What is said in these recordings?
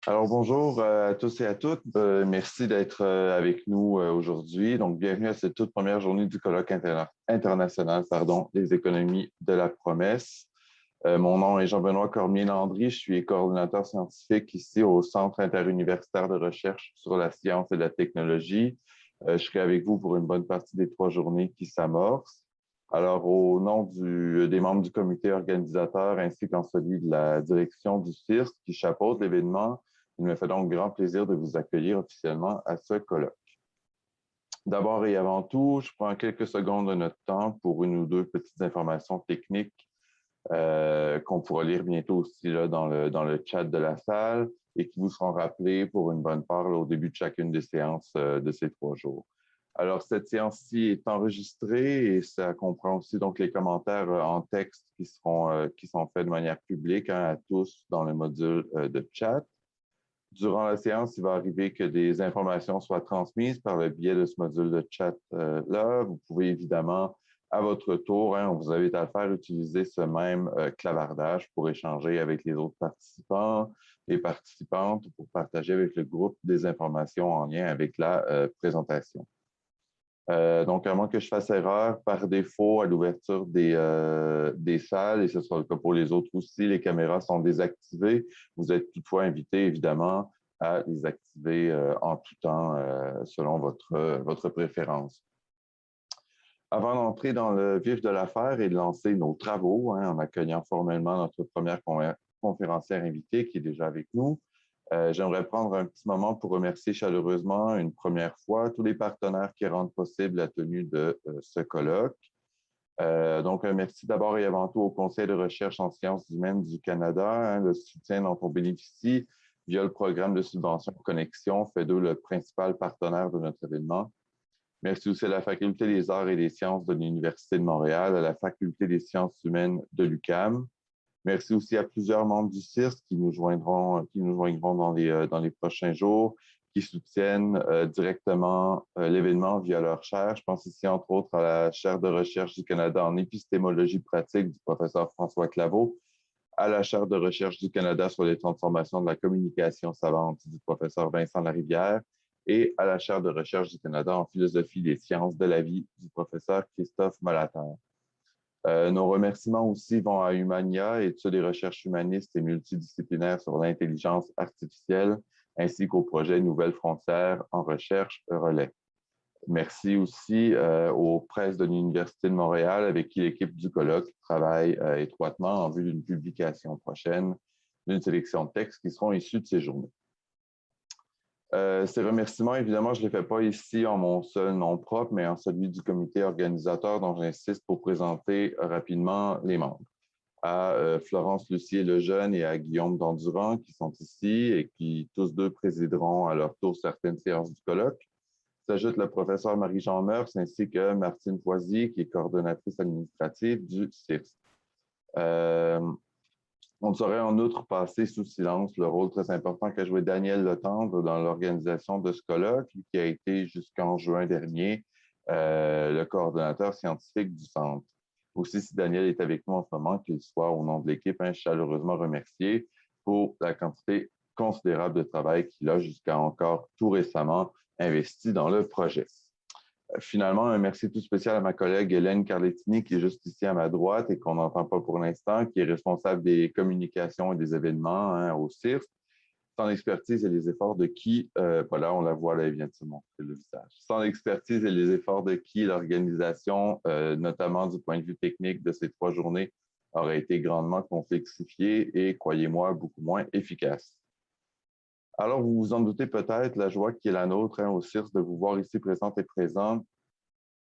Alors, bonjour à tous et à toutes. Merci d'être avec nous aujourd'hui. Donc, bienvenue à cette toute première journée du colloque international, des économies de la promesse. Mon nom est Jean-Benoît Cormier-Landry. Je suis coordonnateur scientifique ici au Centre interuniversitaire de recherche sur la science et la technologie. Je serai avec vous pour une bonne partie des 3 journées qui s'amorcent. Alors, au nom des membres du comité organisateur ainsi qu'en celui de la direction du CIRS qui chapeaute l'événement, il me fait donc grand plaisir de vous accueillir officiellement à ce colloque. D'abord et avant tout, je prends quelques secondes de notre temps pour une ou deux petites informations techniques qu'on pourra lire bientôt aussi là, dans le chat de la salle et qui vous seront rappelées pour une bonne part là, au début de chacune des séances de ces 3 jours. Alors, cette séance-ci est enregistrée et ça comprend aussi donc les commentaires en texte qui sont faits de manière publique à tous dans le module de chat. Durant la séance, il va arriver que des informations soient transmises par le biais de ce module de chat-là. Vous pouvez évidemment, à votre tour, on vous invite à le faire, utiliser ce même clavardage pour échanger avec les autres participants et participantes pour partager avec le groupe des informations en lien avec la présentation. Donc, à moins que je fasse erreur, par défaut, à l'ouverture des salles, et ce sera le cas pour les autres aussi, les caméras sont désactivées. Vous êtes toutefois invité, évidemment, à les activer en tout temps selon votre préférence. Avant d'entrer dans le vif de l'affaire et de lancer nos travaux, en accueillant formellement notre première conférencière invitée qui est déjà avec nous, j'aimerais prendre un petit moment pour remercier chaleureusement une première fois tous les partenaires qui rendent possible la tenue de ce colloque. Donc, un merci d'abord et avant tout au Conseil de recherche en sciences humaines du Canada, le soutien dont on bénéficie via le programme de subvention Connexion fait d'eux le principal partenaire de notre événement. Merci aussi à la Faculté des arts et des sciences de l'Université de Montréal, à la Faculté des sciences humaines de l'UQAM. Merci aussi à plusieurs membres du CIRS qui nous joindront dans les prochains jours, qui soutiennent directement l'événement via leur chaire. Je pense ici, entre autres, à la chaire de recherche du Canada en épistémologie pratique du professeur François Claveau, à la chaire de recherche du Canada sur les transformations de la communication savante du professeur Vincent Larivière et à la chaire de recherche du Canada en philosophie des sciences de la vie du professeur Christophe Molater. Nos remerciements aussi vont à Humania, études et recherches humanistes et multidisciplinaires sur l'intelligence artificielle, ainsi qu'au projet Nouvelles frontières en recherche relais. Merci aussi aux presses de l'Université de Montréal avec qui l'équipe du colloque travaille étroitement en vue d'une publication prochaine d'une sélection de textes qui seront issus de ces journées. Ces remerciements, évidemment, je ne les fais pas ici en mon seul nom propre, mais en celui du comité organisateur dont j'insiste pour présenter rapidement les membres. À Florence Lucier-Lejeune et à Guillaume Dandurand qui sont ici et qui tous deux présideront à leur tour certaines séances du colloque. S'ajoute le professeur Marie-Jean Meurs ainsi que Martine Poisier qui est coordonnatrice administrative du CIRS. On ne saurait en outre passer sous silence le rôle très important qu'a joué Daniel Letendre dans l'organisation de ce colloque, qui a été jusqu'en juin dernier le coordonnateur scientifique du centre. Aussi, si Daniel est avec nous en ce moment, qu'il soit au nom de l'équipe, chaleureusement remercié pour la quantité considérable de travail qu'il a jusqu'à encore tout récemment investi dans le projet. Finalement, un merci tout spécial à ma collègue Hélène Carlettini, qui est juste ici à ma droite et qu'on n'entend pas pour l'instant, qui est responsable des communications et des événements au CIRS. Sans l'expertise et les efforts de qui, voilà, on la voit là, elle vient de se montrer le visage. Sans l'expertise et les efforts de qui, l'organisation, notamment du point de vue technique de ces 3 journées, aurait été grandement complexifiée et, croyez-moi, beaucoup moins efficace. Alors, vous vous en doutez peut-être, la joie qui est la nôtre au CIRS de vous voir ici présente et présent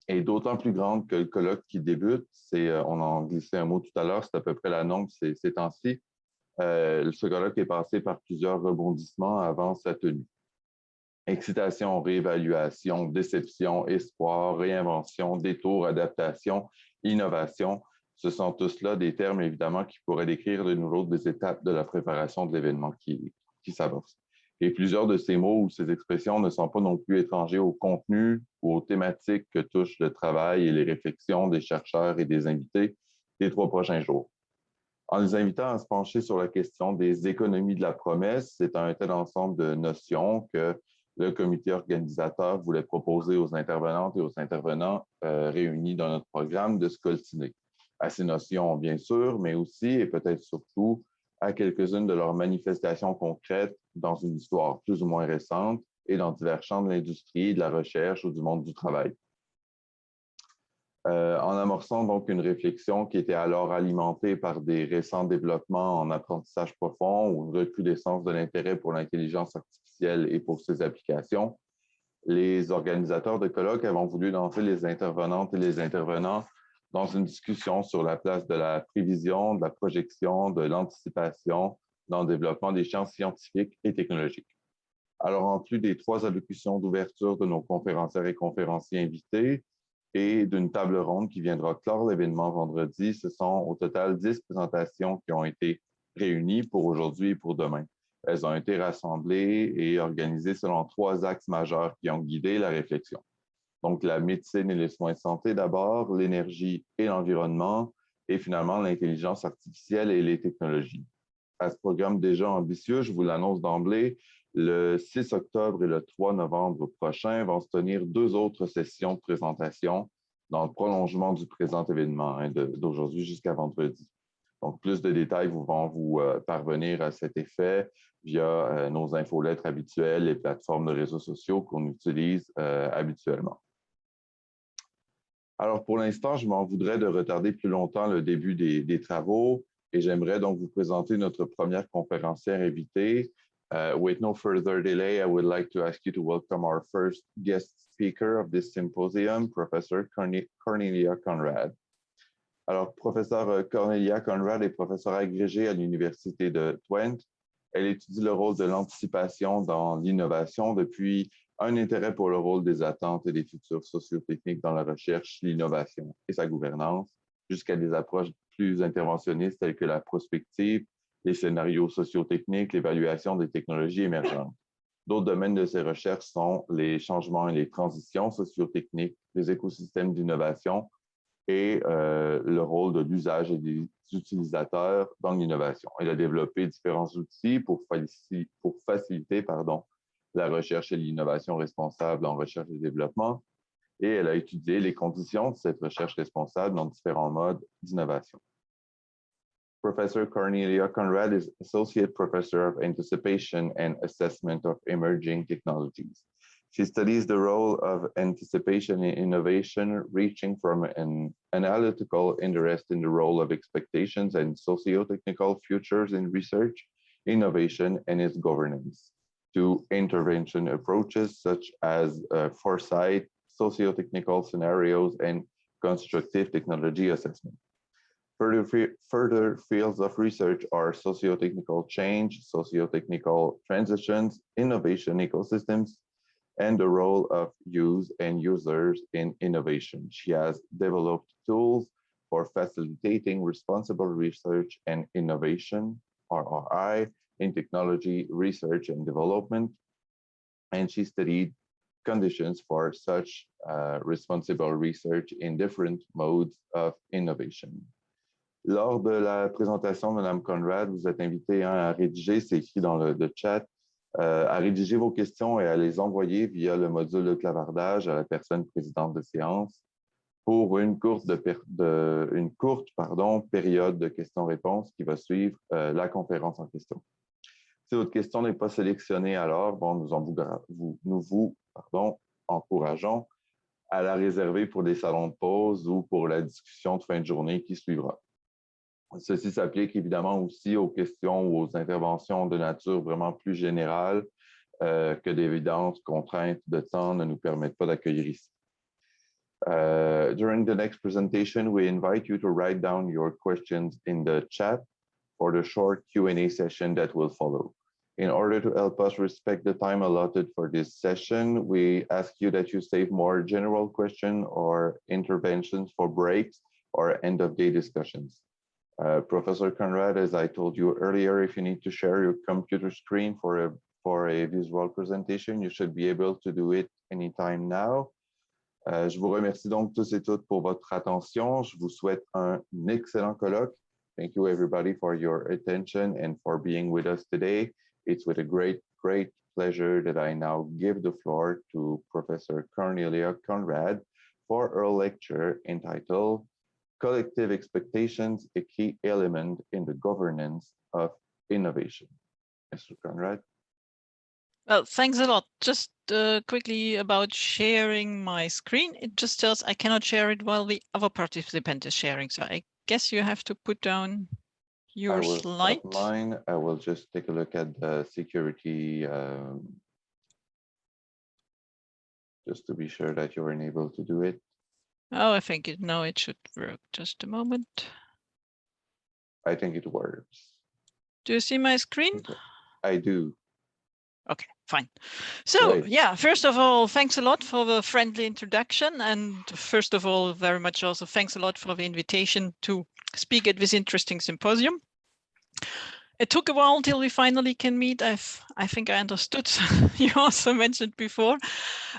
est d'autant plus grande que le colloque qui débute, on en glissait un mot tout à l'heure, c'est à peu près la norme ces temps-ci. Ce colloque est passé par plusieurs rebondissements avant sa tenue. Excitation, réévaluation, déception, espoir, réinvention, détour, adaptation, innovation. Ce sont tous là des termes, évidemment, qui pourraient décrire l'une ou l'autre des étapes de la préparation de l'événement qui s'avance. Et plusieurs de ces mots ou ces expressions ne sont pas non plus étrangers au contenu ou aux thématiques que touchent le travail et les réflexions des chercheurs et des invités des 3 prochains jours. en les invitant à se pencher sur la question des économies de la promesse. C'est un tel ensemble de notions que le comité organisateur voulait proposer aux intervenantes et aux intervenants réunis dans notre programme de se coltiner à ces notions, bien sûr, mais aussi et peut-être surtout à quelques-unes de leurs manifestations concrètes dans une histoire plus ou moins récente et dans divers champs de l'industrie, de la recherche ou du monde du travail. En amorçant donc une réflexion qui était alors alimentée par des récents développements en apprentissage profond ou une recrudescence de l'intérêt pour l'intelligence artificielle et pour ses applications, les organisateurs de colloques avaient voulu lancer les intervenantes et les intervenants dans une discussion sur la place de la prévision, de la projection, de l'anticipation dans le développement des sciences scientifiques et technologiques. Alors, en plus des 3 allocutions d'ouverture de nos conférencières et conférenciers invités et d'une table ronde qui viendra clore l'événement vendredi, ce sont au total 10 présentations qui ont été réunies pour aujourd'hui et pour demain. Elles ont été rassemblées et organisées selon 3 axes majeurs qui ont guidé la réflexion. Donc, la médecine et les soins de santé d'abord, l'énergie et l'environnement, et finalement l'intelligence artificielle et les technologies. À ce programme déjà ambitieux, je vous l'annonce d'emblée, le 6 octobre et le 3 novembre prochain vont se tenir 2 autres sessions de présentation dans le prolongement du présent événement, d'aujourd'hui jusqu'à vendredi. Donc, plus de détails vont vous parvenir à cet effet via nos infolettres habituelles, les plateformes de réseaux sociaux qu'on utilise habituellement. Alors, pour l'instant, je m'en voudrais de retarder plus longtemps le début des travaux et j'aimerais donc vous présenter notre première conférencière invitée. With no further delay, I would like to ask you to welcome our first guest speaker of this symposium, Professor Cornelia Conrad. Alors, professeur Cornelia Conrad est professeure agrégée à l'Université de Twente. Elle étudie le rôle de l'anticipation dans l'innovation depuis un intérêt pour le rôle des attentes et des futurs sociotechniques dans la recherche, l'innovation et sa gouvernance, jusqu'à des approches plus interventionnistes telles que la prospective, les scénarios sociotechniques, l'évaluation des technologies émergentes. D'autres domaines de ces recherches sont les changements et les transitions sociotechniques, les écosystèmes d'innovation et le rôle de l'usage et des utilisateurs dans l'innovation. Elle a développé différents outils pour faciliter la recherche et l'innovation responsable en recherche et développement, et elle a étudié les conditions de cette recherche responsable dans différents modes d'innovation. Professor Cornelia Conrad is Associate Professor of Anticipation and Assessment of Emerging Technologies. She studies the role of anticipation in innovation, reaching from an analytical interest in the role of expectations and socio-technical futures in research, innovation, and its governance, to intervention approaches such as foresight, socio-technical scenarios, and constructive technology assessment. Further fields of research are socio-technical change, socio-technical transitions, innovation ecosystems, and the role of use and users in innovation. She has developed tools for facilitating responsible research and innovation, RRI, in technology research and development, and she studied conditions for such responsible research in different modes of innovation. Lors de la présentation, Mme Conrad, vous êtes invité à rédiger, c'est écrit dans le chat, à rédiger vos questions et à les envoyer via le module de clavardage à la personne présidente de séance pour une courte période de questions-réponses qui va suivre la conférence en question. Si votre question n'est pas sélectionnée, alors nous vous encourageons à la réserver pour des salons de pause ou pour la discussion de fin de journée qui suivra. Ceci s'applique évidemment aussi aux questions ou aux interventions de nature vraiment plus générale que d'évidentes contraintes de temps ne nous permettent pas d'accueillir ici. During the next presentation, we invite you to write down your questions in the chat for the short Q&A session that will follow. In order to help us respect the time allotted for this session, we ask you that you save more general questions or interventions for breaks or end-of-day discussions. Professor Conrad, as I told you earlier, if you need to share your computer screen for a visual presentation, you should be able to do it anytime now. Je vous remercie donc tous et toutes pour votre attention. Je vous souhaite un excellent colloque Thank you, everybody, for your attention and for being with us today. It's with a great pleasure that I now give the floor to Professor Cornelia Conrad for her lecture entitled Collective Expectations, a Key Element in the Governance of Innovation. Mr. Conrad. Well, thanks a lot. Just quickly about sharing my screen. It just tells I cannot share it while the other participant is sharing. So I guess you have to put down your slide. Stop mine. I will just take a look at the security just to be sure that you're able to do it. Oh, I think now it should work. Just a moment. I think it works. Do you see my screen? I do. Okay, fine. So yeah, first of all, thanks a lot for the friendly introduction. And first of all, very much also thanks a lot for the invitation to speak at this interesting symposium. It took a while till we finally can meet. I think I understood you also mentioned before.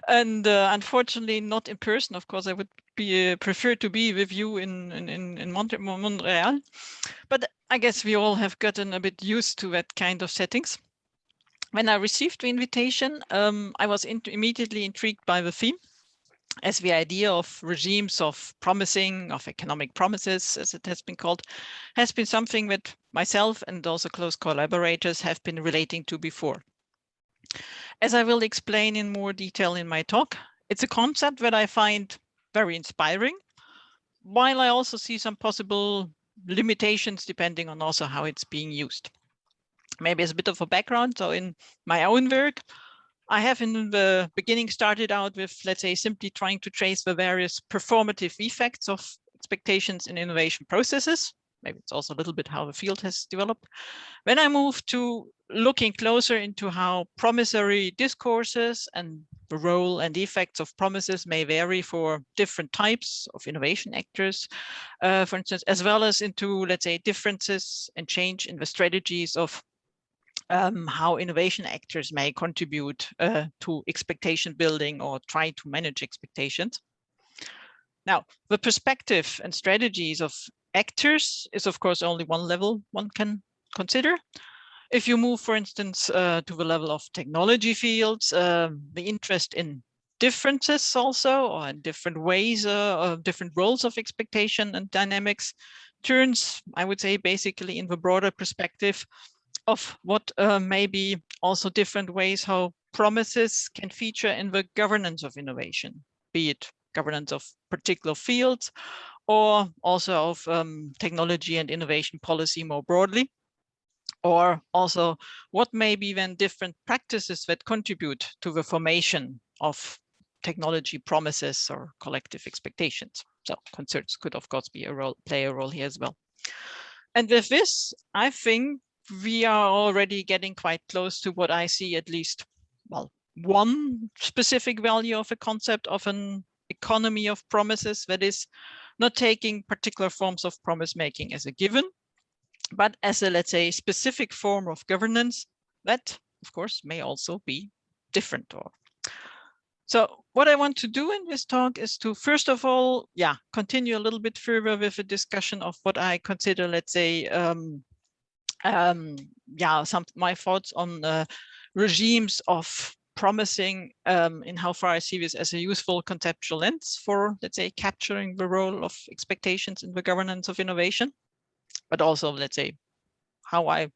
And unfortunately not in person. Of course, I would be prefer to be with you in Montreal. But I guess we all have gotten a bit used to that kind of settings. When I received the invitation, I was immediately intrigued by the theme, as the idea of regimes of promising, of economic promises, as it has been called, has been something that myself and also close collaborators have been relating to before. As I will explain in more detail in my talk, it's a concept that I find very inspiring, while I also see some possible limitations depending on also how it's being used. Maybe as a bit of a background, so in my own work, I have in the beginning started out with, let's say, simply trying to trace the various performative effects of expectations in innovation processes. Maybe it's also a little bit how the field has developed. When I moved to looking closer into how promissory discourses and the role and effects of promises may vary for different types of innovation actors, for instance, as well as into, let's say, differences and change in the strategies of how innovation actors may contribute to expectation building or try to manage expectations. Now, the perspective and strategies of actors is, of course, only one level one can consider. If you move, for instance, to the level of technology fields, the interest in differences also, or in different ways, different roles of expectation and dynamics turns, I would say, basically in the broader perspective of what may be also different ways how promises can feature in the governance of innovation, be it governance of particular fields or also of technology and innovation policy more broadly, or also what may be then different practices that contribute to the formation of technology promises or collective expectations. So concerns could, of course, play a role here as well. And with this, I think we are already getting quite close to what I see, at least, well, one specific value of a concept of an economy of promises, that is not taking particular forms of promise making as a given, but as a, let's say, specific form of governance that, of course, may also be different. So what I want to do in this talk is to, first of all, continue a little bit further with a discussion of what I consider, let's say, my thoughts on regimes of promising, in how far I see this as a useful conceptual lens for, let's say, capturing the role of expectations in the governance of innovation, but also, let's say, how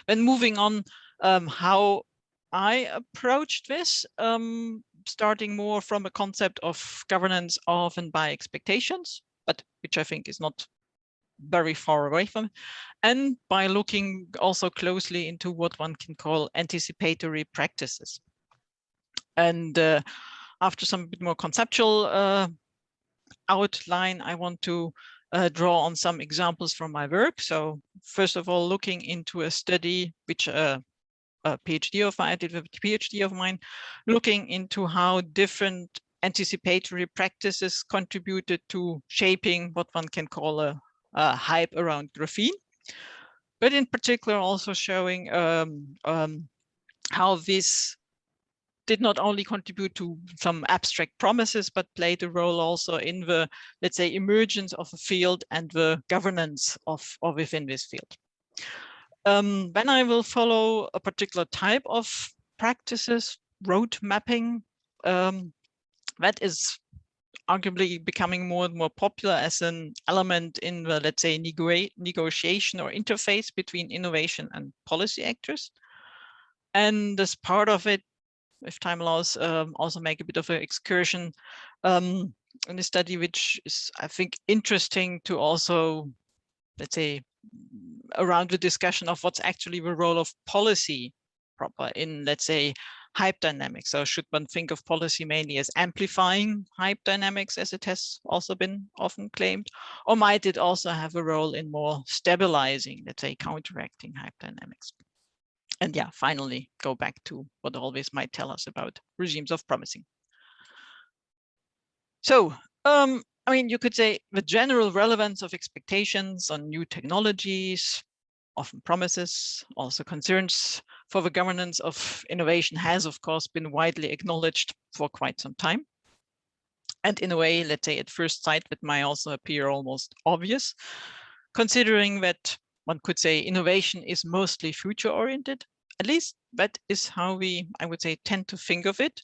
then moving on, how I approached this, starting more from a concept of governance of and by expectations, but which I think is not very far away from, and by looking also closely into what one can call anticipatory practices. And after some bit more conceptual outline, I want to draw on some examples from my work. So first of all, looking into a study which a PhD of mine, I did with a PhD of mine, looking into how different anticipatory practices contributed to shaping what one can call a hype around graphene, but in particular also showing how this did not only contribute to some abstract promises, but played a role also in the, let's say, emergence of a field and the governance of or within this field. Then I will follow a particular type of practices, road mapping, that is arguably becoming more and more popular as an element in the, let's say, negotiation or interface between innovation and policy actors. And as part of it, if time allows, also make a bit of an excursion in a study which is, I think, interesting to also, let's say, around the discussion of what's actually the role of policy proper in, let's say, hype dynamics. So should one think of policy mainly as amplifying hype dynamics, as it has also been often claimed, or might it also have a role in more stabilizing, let's say, counteracting hype dynamics? And yeah, finally, go back to what all this might tell us about regimes of promising. So, I mean, you could say the general relevance of expectations on new technologies, often promises, also concerns for the governance of innovation has, of course, been widely acknowledged for quite some time. And in a way, let's say at first sight, that might also appear almost obvious, considering that one could say innovation is mostly future-oriented. At least that is how we, I would say, tend to think of it,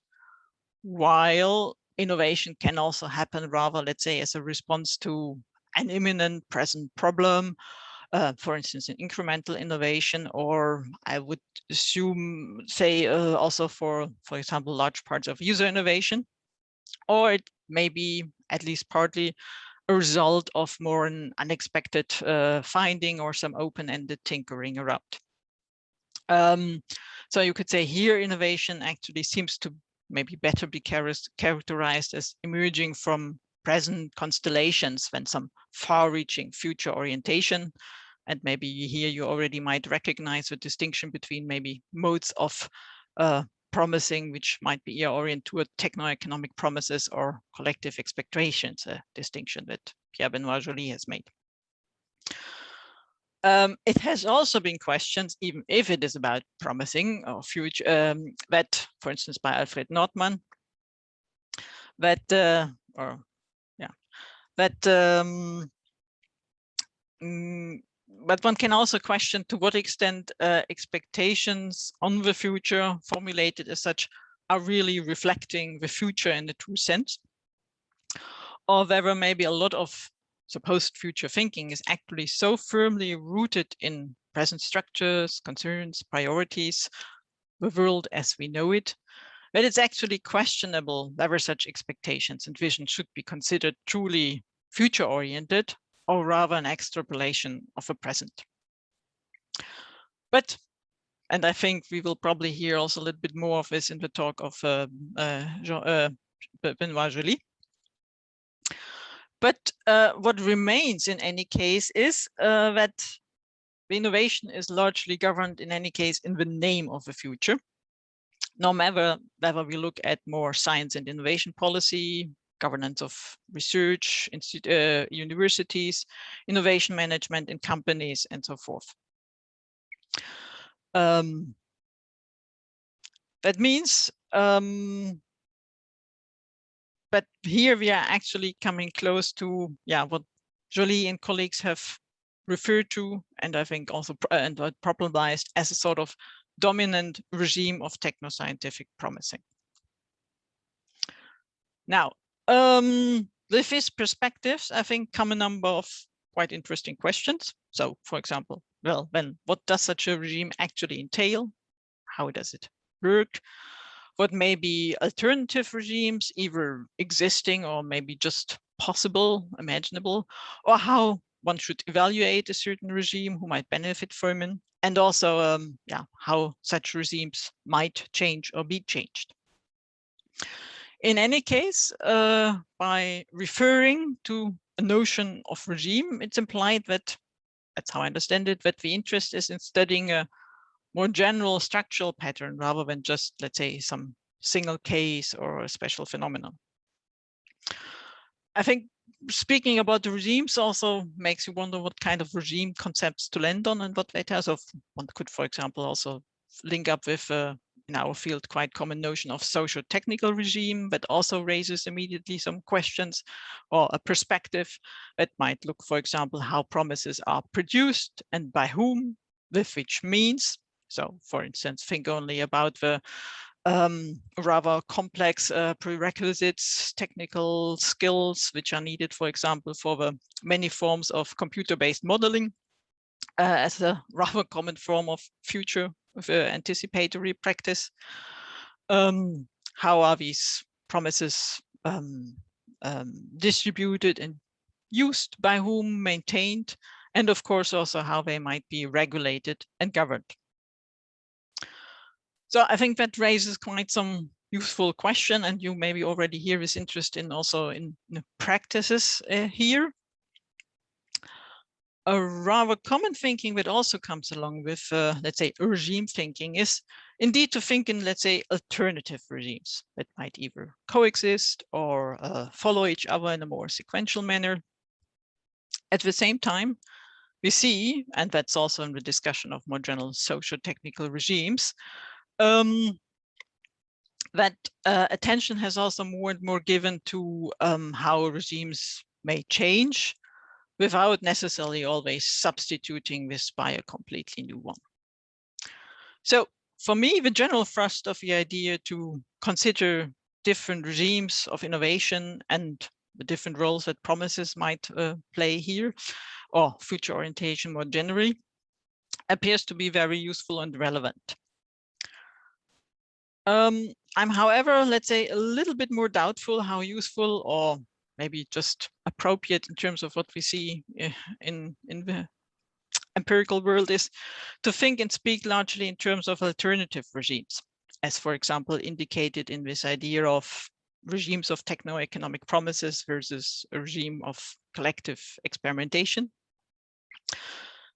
while innovation can also happen rather, let's say, as a response to an imminent present problem, for instance, in incremental innovation, or I would assume, say, also for example, large parts of user innovation, or it may be at least partly a result of more an unexpected finding or some open-ended tinkering around. So you could say here innovation actually seems to maybe better be characterized as emerging from present constellations than some far-reaching future orientation. And maybe here you already might recognize the distinction between maybe modes of promising, which might be oriented toward techno-economic promises or collective expectations, a distinction that Pierre-Benoit Joly has made. It has also been questioned, even if it is about promising or future, that, for instance, by Alfred Nordmann, that, but one can also question to what extent expectations on the future formulated as such are really reflecting the future in the true sense, or whether maybe a lot of supposed future thinking is actually so firmly rooted in present structures, concerns, priorities, the world as we know it, that it's actually questionable whether such expectations and visions should be considered truly future-oriented or rather an extrapolation of a present. But, and I think we will probably hear also a little bit more of this in the talk of Benoit Joly. But what remains in any case is that the innovation is largely governed in any case in the name of the future. No matter whether we look at more science and innovation policy, governance of research, universities, innovation management in companies, and so forth. That means but here we are actually coming close to what Joly and colleagues have referred to, and I think also problematized as a sort of dominant regime of techno-scientific promising. Now, with these perspectives, I think come a number of quite interesting questions. So, for example, well, then what does such a regime actually entail? How does it work? What may be alternative regimes, either existing or maybe just possible, imaginable, or how one should evaluate a certain regime who might benefit from it, and also how such regimes might change or be changed. In any case, by referring to a notion of regime, it's implied that, that's how I understand it, that the interest is in studying a more general structural pattern rather than just, let's say, some single case or a special phenomenon. I think speaking about the regimes also makes you wonder what kind of regime concepts to land on and what data. So one could, for example, also link up with in our field, quite common notion of socio-technical regime, that also raises immediately some questions or a perspective that might look, for example, how promises are produced and by whom, with which means. So, for instance, think only about the rather complex prerequisites, technical skills, which are needed, for example, for the many forms of computer-based modeling as a rather common form of future anticipatory practice. How are these promises distributed and used, by whom, maintained, and of course also how they might be regulated and governed. So I think that raises quite some useful question, and you maybe already hear this interest in also in practices here. A rather common thinking that also comes along with, let's say, regime thinking is indeed to think in, let's say, alternative regimes that might either coexist or follow each other in a more sequential manner. At the same time, we see, and that's also in the discussion of more general socio-technical regimes, that attention has also more and more given to how regimes may change without necessarily always substituting this by a completely new one. So for me, the general thrust of the idea to consider different regimes of innovation and the different roles that promises might play here, or future orientation more generally, appears to be very useful and relevant. I'm, however, let's say, a little bit more doubtful how useful or maybe just appropriate in terms of what we see in the empirical world is to think and speak largely in terms of alternative regimes, as, for example, indicated in this idea of regimes of techno-economic promises versus a regime of collective experimentation.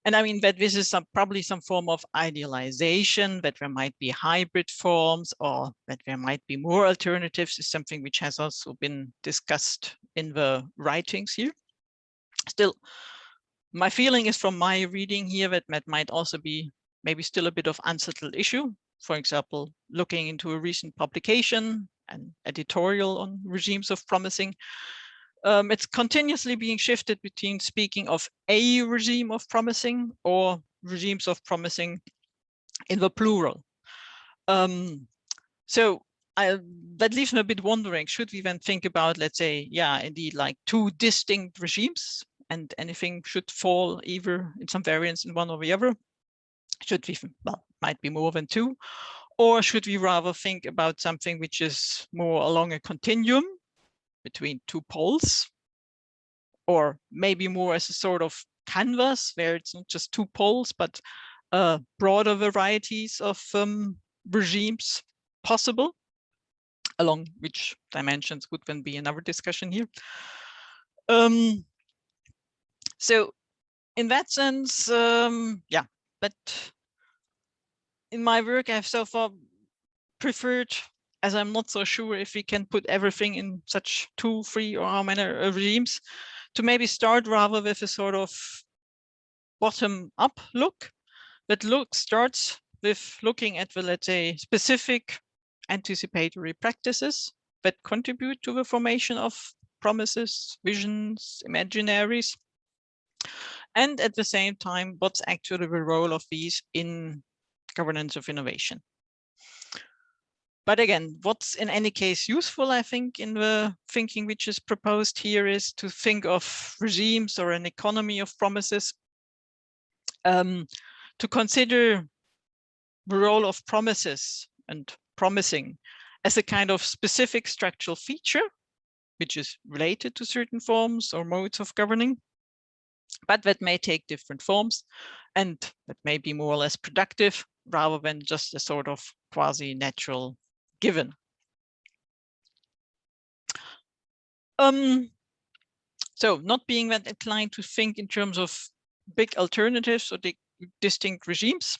And I mean that this is probably some form of idealization, that there might be hybrid forms or that there might be more alternatives is something which has also been discussed in the writings here. Still, my feeling is from my reading here that that might also be maybe still a bit of unsettled issue. For example, looking into a recent publication, an editorial on regimes of promising, it's continuously being shifted between speaking of a regime of promising or regimes of promising in the plural. So that leaves me a bit wondering, should we then think about, let's say, yeah, indeed, like two distinct regimes, and anything should fall either in some variance in one or the other? Should we, well, might be more than two, or should we rather think about something which is more along a continuum between two poles, or maybe more as a sort of canvas where it's not just two poles, but broader varieties of regimes possible, along which dimensions would then be another discussion here. So in that sense, yeah, but in my work, I've so far preferred, as I'm not so sure if we can put everything in such 2, 3 or how many regimes, to maybe start rather with a sort of bottom-up look. That starts with looking at the, let's say, specific anticipatory practices that contribute to the formation of promises, visions, imaginaries, and at the same time, what's actually the role of these in governance of innovation. But again, what's in any case useful, I think, in the thinking which is proposed here is to think of regimes or an economy of promises, to consider the role of promises and promising as a kind of specific structural feature, which is related to certain forms or modes of governing, but that may take different forms and that may be more or less productive rather than just a sort of quasi-natural given. So not being that inclined to think in terms of big alternatives or distinct regimes,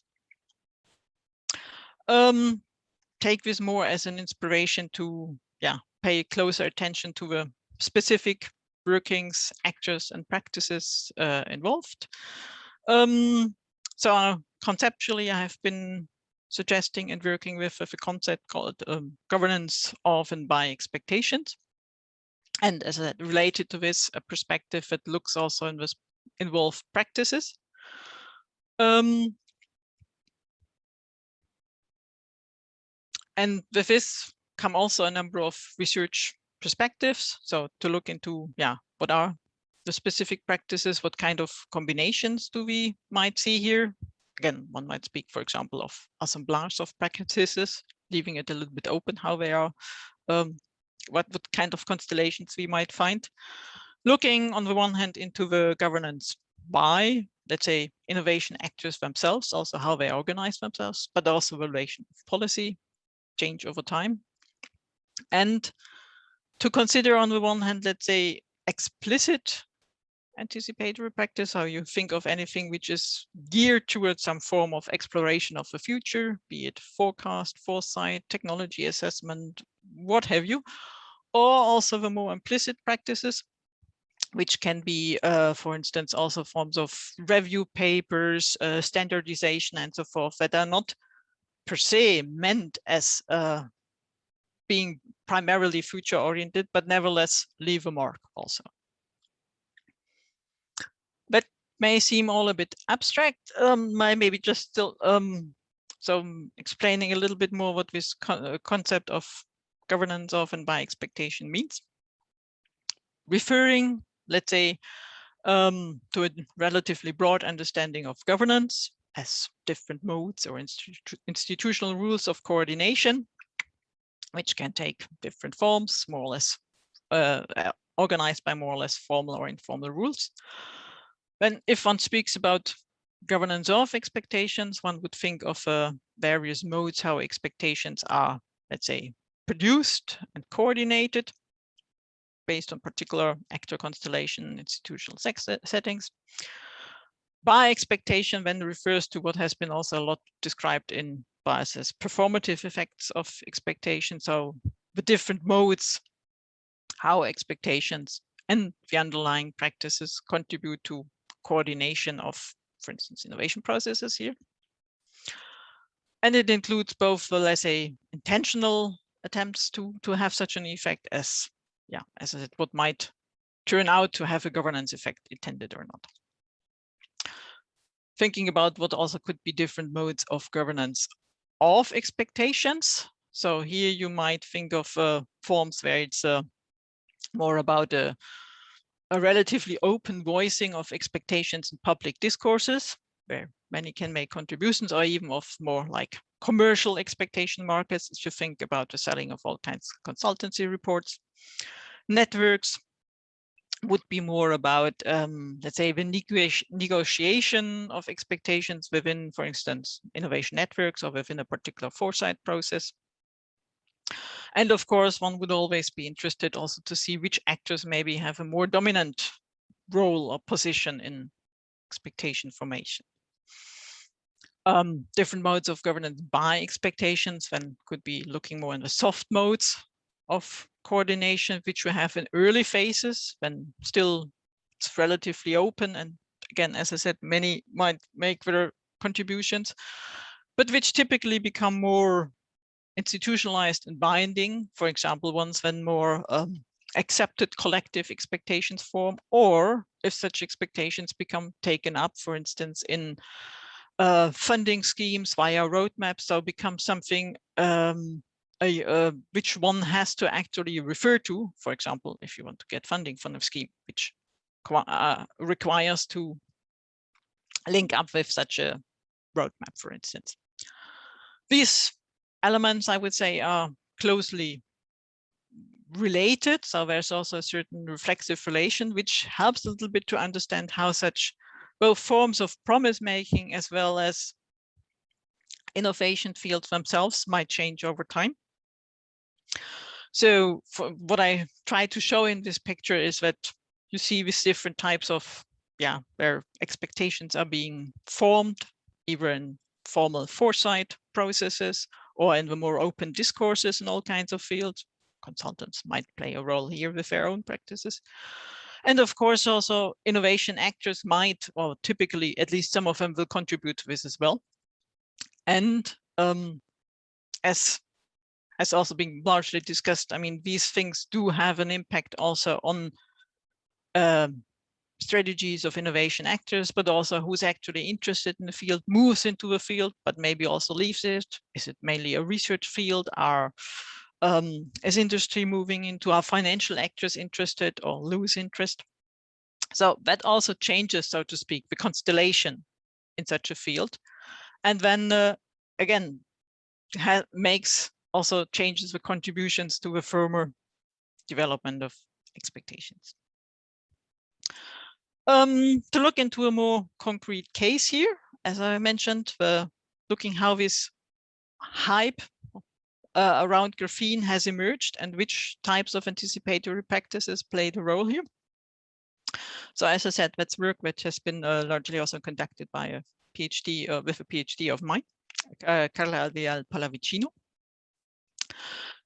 take this more as an inspiration to, yeah, pay closer attention to the specific workings, actors, and practices involved. So conceptually, I have been suggesting and working with a concept called governance of and by expectations. And as I said, related to this, a perspective that looks also in this involved practices. And with this come also a number of research perspectives. So to look into, what are the specific practices, what kind of combinations do we might see here? Again, one might speak, for example, of assemblage of practices, leaving it a little bit open how they are, what kind of constellations we might find. Looking on the one hand into the governance by, let's say, innovation actors themselves, also how they organize themselves, but also the relation of policy, change over time. And to consider on the one hand, let's say, explicit anticipatory practice, how you think of anything which is geared towards some form of exploration of the future, be it forecast, foresight, technology assessment, what have you, or also the more implicit practices, which can be, for instance, also forms of review papers, standardization, and so forth, that are not per se meant as being primarily future oriented, but nevertheless leave a mark also. That may seem all a bit abstract. Maybe just still, so explaining a little bit more what this concept of governance of and by expectation means. Referring, let's say, to a relatively broad understanding of governance as different modes or institutional rules of coordination, which can take different forms, more or less organized by more or less formal or informal rules. Then if one speaks about governance of expectations, one would think of various modes how expectations are, let's say, produced and coordinated based on particular actor constellation, institutional settings. By expectation then refers to what has been also a lot described in bias as performative effects of expectation. So the different modes, how expectations and the underlying practices contribute to coordination of, for instance, innovation processes here. And it includes both the, let's say, intentional attempts to have such an effect as, as I said, what might turn out to have a governance effect intended or not. Thinking about what also could be different modes of governance of expectations. So here you might think of forms where it's more about a relatively open voicing of expectations in public discourses, where many can make contributions, or even of more like commercial expectation markets, as you think about the selling of all kinds of consultancy reports. Networks would be more about, let's say, the negotiation of expectations within, for instance, innovation networks or within a particular foresight process. And of course, one would always be interested also to see which actors maybe have a more dominant role or position in expectation formation. Different modes of governance by expectations then could be looking more in the soft modes of coordination, which we have in early phases when still it's relatively open. And again, as I said, many might make their contributions, but which typically become more institutionalized and binding, for example, ones when more accepted collective expectations form, or if such expectations become taken up, for instance, in funding schemes via roadmaps, so become something which one has to actually refer to, for example, if you want to get funding from a scheme, which requires to link up with such a roadmap, for instance. These elements, I would say, are closely related. So there's also a certain reflexive relation, which helps a little bit to understand how such both forms of promise making as well as innovation fields themselves might change over time. So for what I try to show in this picture is that you see these different types of, where expectations are being formed, either in formal foresight processes or in the more open discourses in all kinds of fields. Consultants might play a role here with their own practices. And of course, also innovation actors might, or typically, at least some of them will contribute to this as well. And as has also been largely discussed, I mean, these things do have an impact also on strategies of innovation actors, but also who's actually interested in the field, moves into the field, but maybe also leaves it. Is it mainly a research field? Is industry moving into, our financial actors interested or lose interest? So that also changes, so to speak, the constellation in such a field. And then again, makes also changes the contributions to the firmer development of expectations. To look into a more concrete case here, as I mentioned, looking how this hype around graphene has emerged and which types of anticipatory practices played a role here. So as I said, that's work which has been largely also conducted by a PhD with a PhD of mine, Carla Pallavicino.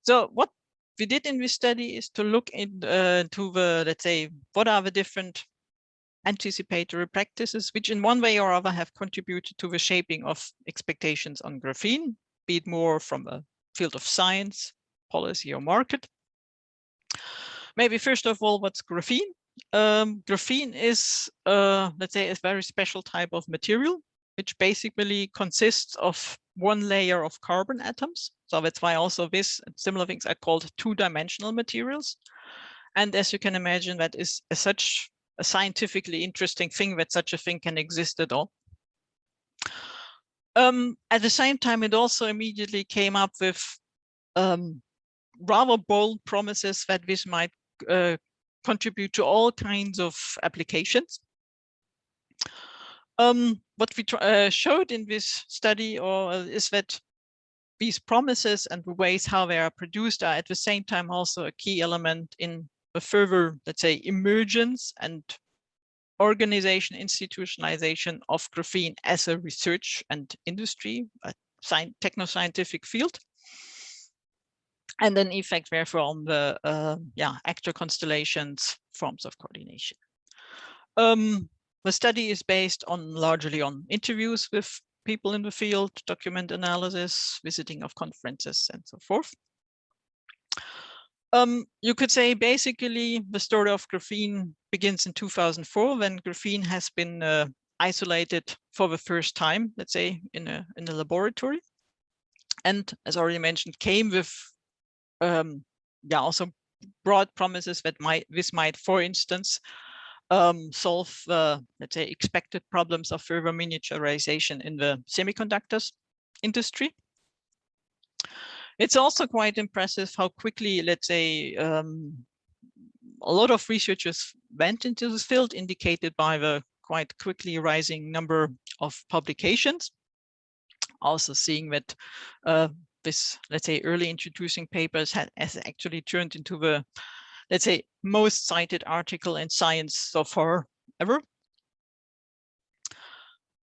So what we did in this study is to look into the, let's say, what are the different anticipatory practices which in one way or other have contributed to the shaping of expectations on graphene, be it more from a field of science, policy, or market. Maybe first of all, what's graphene? Graphene is, let's say, a very special type of material, which basically consists of one layer of carbon atoms. So that's why also this and similar things are called two-dimensional materials. And as you can imagine, that is such a scientifically interesting thing that such a thing can exist at all. At the same time, it also immediately came up with rather bold promises that this might contribute to all kinds of applications. What we showed in this study is that these promises and the ways how they are produced are at the same time also a key element in a further, let's say, emergence and organization, institutionalization of graphene as a research and industry, a techno-scientific field. And an effect therefore on the actor constellations, forms of coordination. The study is based largely on interviews with people in the field, document analysis, visiting of conferences, and so forth. You could say basically the story of graphene begins in 2004 when graphene has been isolated for the first time, let's say, in a laboratory, and as already mentioned, came with also broad promises that this might, for instance, solve let's say expected problems of further miniaturization in the semiconductors industry. It's also quite impressive how quickly, let's say, a lot of researchers went into this field, indicated by the quite quickly rising number of publications. Also seeing that this, let's say, early introducing papers has actually turned into the, let's say, most cited article in science so far ever.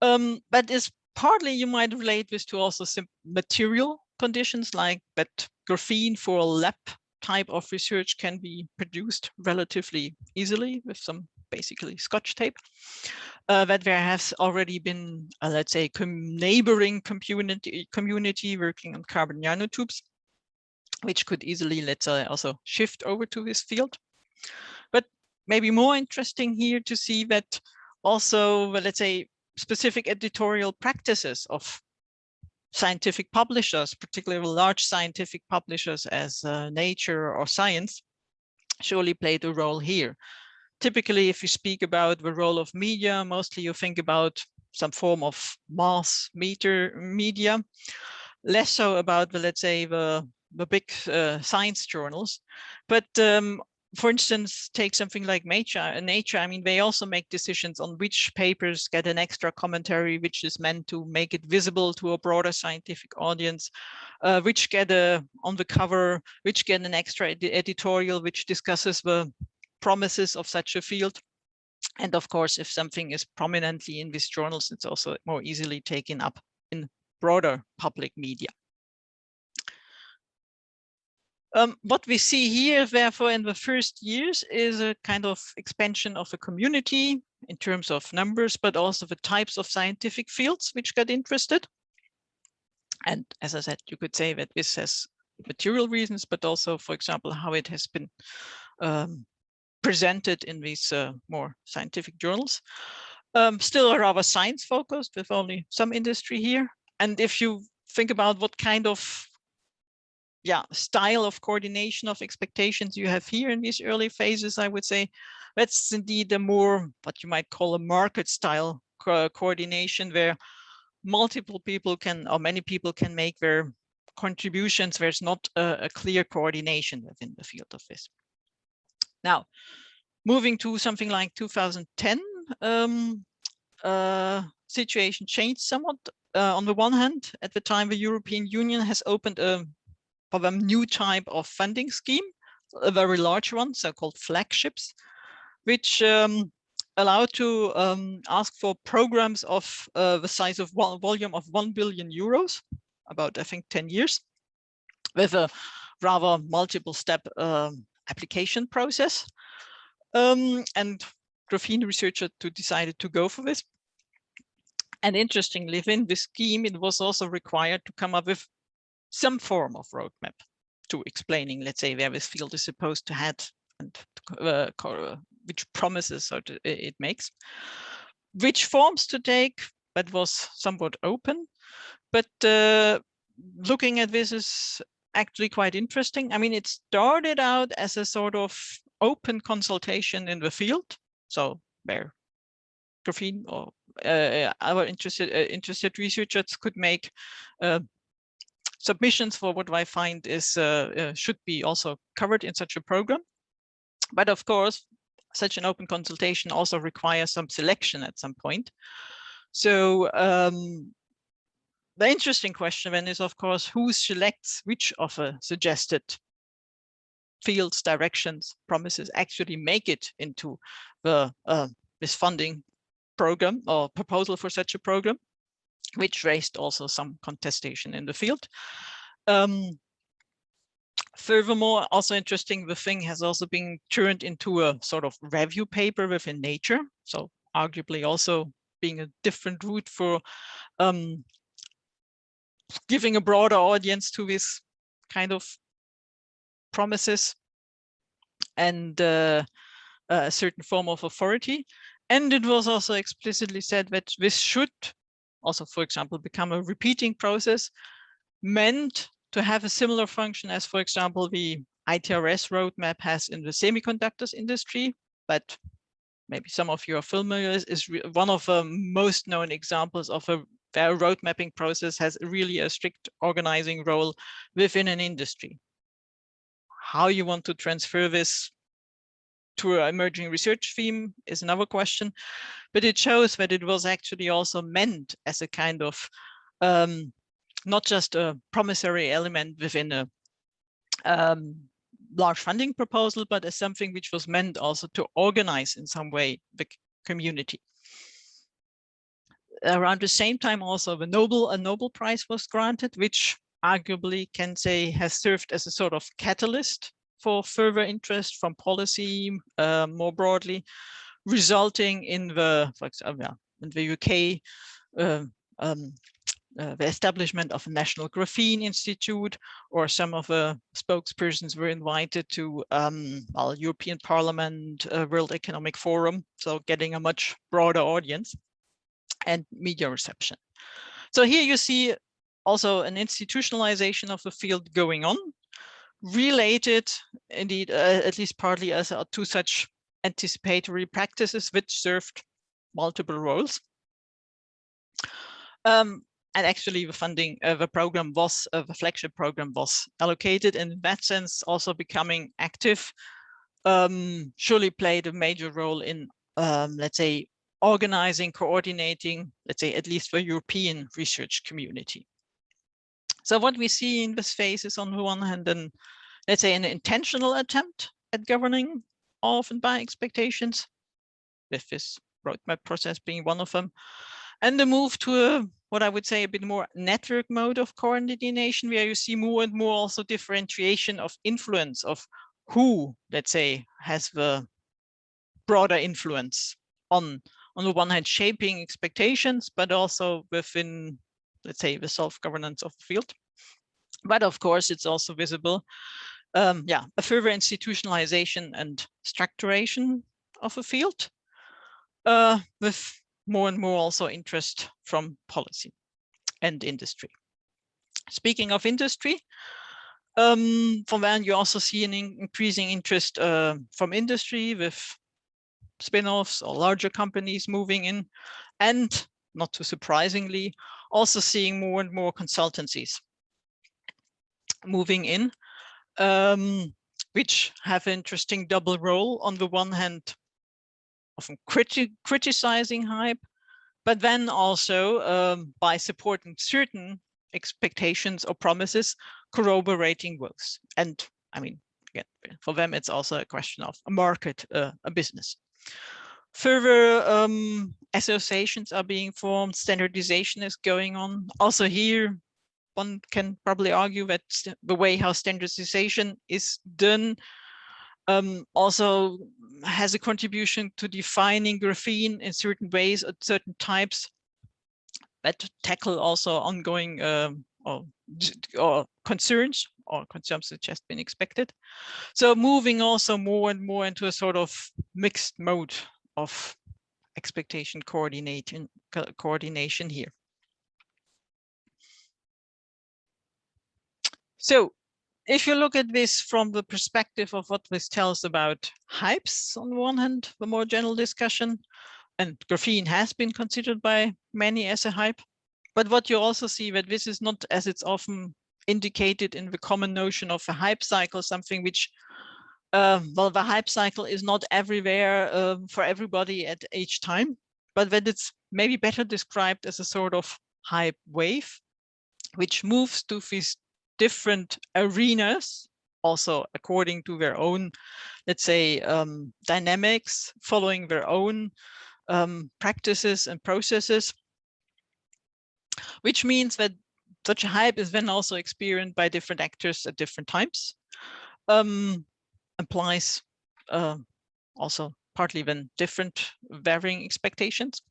But is partly you might relate this to also some material conditions, like that graphene for a lab type of research can be produced relatively easily with some basically Scotch tape. That there has already been, let's say, neighboring community working on carbon nanotubes, which could easily, let's say, also shift over to this field. But maybe more interesting here to see that also, let's say, specific editorial practices of scientific publishers, particularly large scientific publishers as Nature or Science, surely played a role here. Typically, if you speak about the role of media, mostly you think about some form of mass media, less so about the, let's say, the big science journals. But for instance, take something like Nature. I mean, they also make decisions on which papers get an extra commentary, which is meant to make it visible to a broader scientific audience, which get on the cover, which get an extra editorial, which discusses the promises of such a field. And of course, if something is prominently in these journals, it's also more easily taken up in broader public media. What we see here, therefore, in the first years is a kind of expansion of a community in terms of numbers, but also the types of scientific fields which got interested. And as I said, you could say that this has material reasons, but also, for example, how it has been presented in these more scientific journals. Still rather science focused with only some industry here. And if you think about what kind of style of coordination of expectations you have here in these early phases, I would say that's indeed a more what you might call a market style coordination, where multiple people can, or many people can make their contributions. There's not a clear coordination within the field of this. Now, moving to something like 2010, situation changed somewhat. On the one hand, at the time, the European Union has opened a new type of funding scheme, a very large one, so-called flagships, which allow to ask for programs of the size of volume of 1 billion euros, about, I think, 10 years, with a rather multiple step application process. And Graphene researchers decided to go for this. And interestingly, within this scheme, it was also required to come up with some form of roadmap to explaining, let's say, where this field is supposed to head and which promises it makes, which forms to take. That was somewhat open, but looking at this is actually quite interesting. I mean, it started out as a sort of open consultation in the field, so where Graphene or our interested researchers could make submissions for what I find is should be also covered in such a program. But of course, such an open consultation also requires some selection at some point. So the interesting question then is, of course, who selects which of the suggested fields, directions, promises actually make it into the this funding program or proposal for such a program, which raised also some contestation in the field. Furthermore, also interesting, the thing has also been turned into a sort of review paper within Nature. So arguably also being a different route for giving a broader audience to this kind of promises and a certain form of authority. And it was also explicitly said that this should also, for example, become a repeating process, meant to have a similar function as, for example, the ITRS roadmap has in the semiconductors industry. But maybe some of you are familiar, is one of the most known examples of their road mapping process has really a strict organizing role within an industry. How you want to transfer this to an emerging research theme is another question, but it shows that it was actually also meant as a kind of not just a promissory element within a large funding proposal, but as something which was meant also to organize in some way the community. Around the same time, also a Nobel Prize was granted, which arguably can say has served as a sort of catalyst for further interest from policy more broadly, resulting in the, for example, in the UK, the establishment of a National Graphene Institute, or some of the spokespersons were invited to European Parliament, World Economic Forum, so getting a much broader audience and media reception. So here you see also an institutionalization of the field going on, related indeed, at least partly, as to such anticipatory practices which served multiple roles. And actually the funding, the program was, the flagship program was allocated, and in that sense also becoming active, surely played a major role in, let's say, organizing, coordinating, let's say, at least the European research community. So what we see in this phase is, on the one hand, let's say, an intentional attempt at governing often by expectations, with this roadmap process being one of them, and the move to what I would say a bit more network mode of coordination, where you see more and more also differentiation of influence of who, let's say, has the broader influence on the one hand shaping expectations, but also within let's say, the self-governance of the field. But of course, it's also visible, a further institutionalization and structuration of a field, with more and more also interest from policy and industry. Speaking of industry, from then you also see an increasing interest from industry with spin-offs or larger companies moving in, and not too surprisingly, also seeing more and more consultancies moving in, which have an interesting double role. On the one hand, often criticizing hype, but then also by supporting certain expectations or promises, corroborating those. And I mean, again, for them, it's also a question of a market, a business. Further associations are being formed, standardization is going on. Also here, one can probably argue that the way how standardization is done also has a contribution to defining graphene in certain ways at certain types that tackle also ongoing or concerns which has been expected. So moving also more and more into a sort of mixed mode of expectation coordination here. So if you look at this from the perspective of what this tells about hypes, on the one hand, the more general discussion, and graphene has been considered by many as a hype, but what you also see that this is not, as it's often indicated in the common notion of a hype cycle, something which, well, the hype cycle is not everywhere for everybody at each time, but that it's maybe better described as a sort of hype wave, which moves to these different arenas, also according to their own, let's say, dynamics, following their own practices and processes, which means that such a hype is then also experienced by different actors at different times, implies also partly then different varying expectations,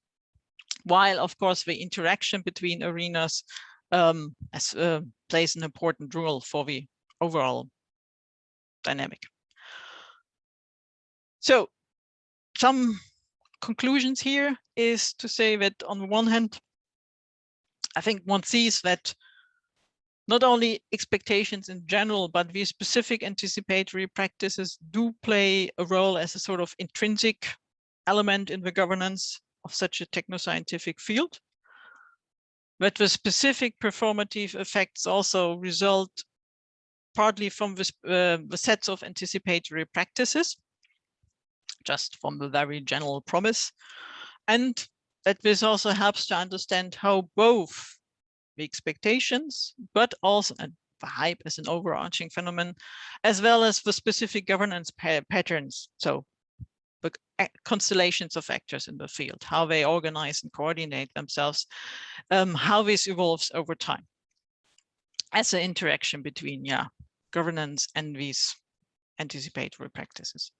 while of course the interaction between arenas plays an important role for the overall dynamic. So some conclusions here is to say that on the one hand, I think one sees that not only expectations in general, but these specific anticipatory practices do play a role as a sort of intrinsic element in the governance of such a technoscientific field. But the specific performative effects also result partly from the sets of anticipatory practices, just from the very general promise, and that this also helps to understand how both the expectations, but also the hype as an overarching phenomenon, as well as the specific governance patterns, so the constellations of actors in the field, how they organize and coordinate themselves, how this evolves over time as an interaction between governance and these anticipatory practices.